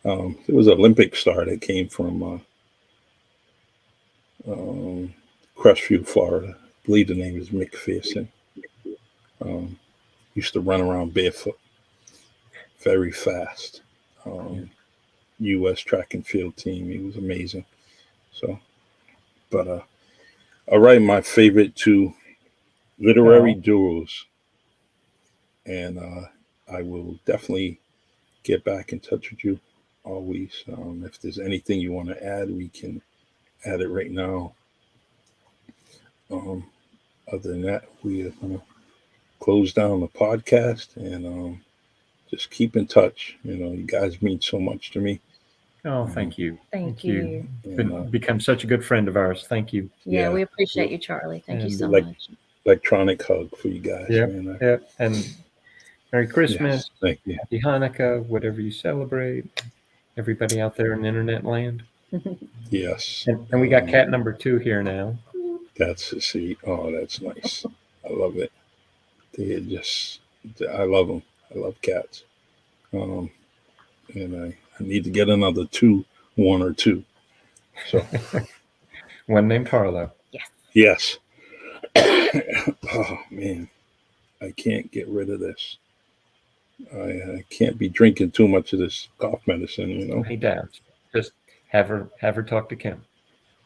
it was an Olympic star that came from Crestview, Florida. I believe the name is McPherson. Used to run around barefoot, very fast. U.S. track and field team. He was amazing. So, but all right, my favorite two literary duos, and I will definitely get back in touch with you always. If there's anything you want to add, we can add it right now. Other than that, we are going to close down the podcast and just keep in touch. You guys mean so much to me. Oh, thank you. Thank you. Become such a good friend of ours. Thank you. Yeah, we appreciate you, Charlie. Thank you so like, much. Electronic hug for you guys. Yeah, man. yeah. And Merry Christmas. Yes, thank you. Happy Hanukkah, whatever you celebrate. Everybody out there in internet land. Yes. And we got cat number 2 here now. That's a see. Oh, that's nice. I love it. I love them. I love cats. And I need to get another 1 or 2. So One named Harlow. yes. Oh man, I can't get rid of this. I can't be drinking too much of this cough medicine. Hey, Dad, just have her talk to Kim.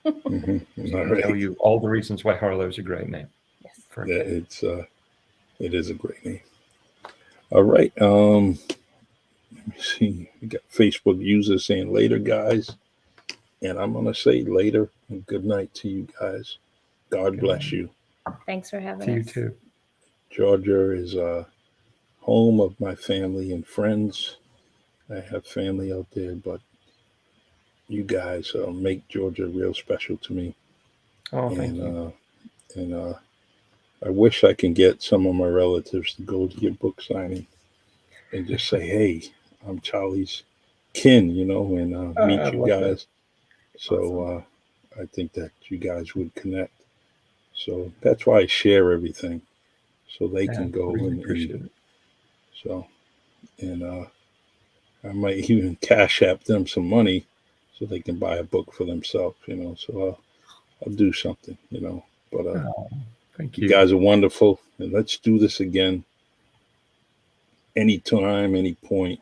Mm-hmm. I'll tell you all the reasons why Harlow's a great name. Yes. Yeah, it is a great name. All right. Let me see. We got Facebook users saying later, guys. And I'm going to say later and good night to you guys. God bless you. Thanks for having To you us. too. Georgia is home of my family and friends. I have family out there, but you guys make Georgia real special to me. Oh, thank you. And I wish I can get some of my relatives to go to your book signing and just say, hey, I'm Charlie's kin, and meet you guys. That. So I think that you guys would connect. So that's why I share everything, so they can go really appreciate it. So, and I might even cash app them some money so they can buy a book for themselves, So I'll do something, But thank you guys are wonderful, and let's do this again. Anytime, any point,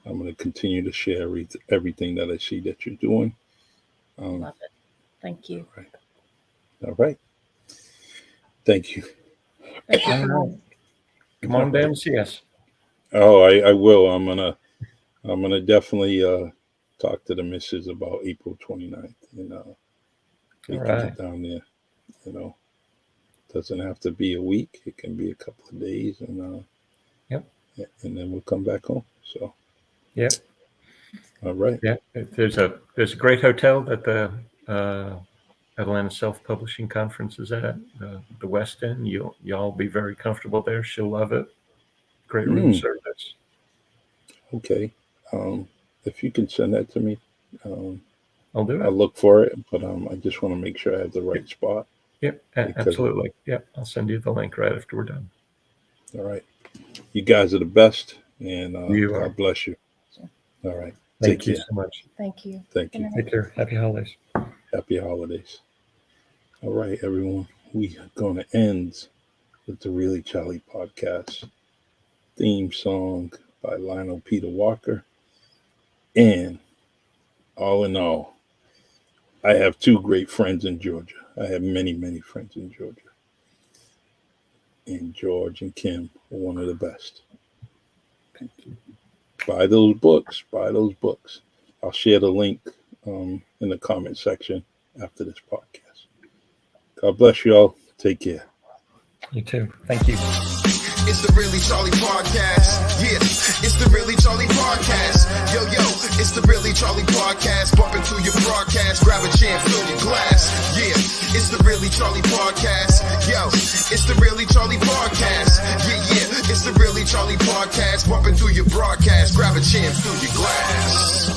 I'm going to continue to share everything that I see that you're doing. Love it. Thank you. All right. Thank you. Thank you. Come on down and see us. Oh, I will. I'm gonna definitely talk to the missus about April 29th. We can get down there. Doesn't have to be a week. It can be a couple of days, and and then we'll come back home. So yep. All right. Yeah, there's a great hotel that the Atlanta Self-Publishing Conference is at, the West End. Y'all be very comfortable there. She'll love it. Great room service. Okay. If you can send that to me, I'll do it. I'll look for it, but I just want to make sure I have the right spot. Yep, absolutely. Yep, I'll send you the link right after we're done. All right. You guys are the best, and God bless you. All right. Thank you so much. Thank you. Thank you. Take care. Happy holidays. Happy holidays. All right, everyone. We are going to end with the Really Charlie podcast theme song by Lionel Peter Walker. And all in all, I have 2 great friends in Georgia. I have many, many friends in Georgia. And George and Kim are one of the best. Buy those books. Buy those books. I'll share the link in the comment section after this podcast. God bless you all. Take care. You too. Thank you. It's the Really Charlie Podcast. Yeah, it's the Really Charlie Podcast. Yo, it's the Really Charlie Podcast. Bump into your broadcast, grab a chair, fill your glass. Yeah, it's the Really Charlie Podcast. Yo, it's the Really Charlie Podcast. Yeah, it's the Really Charlie Podcast. Bump into your broadcast, grab a chair, fill your glass.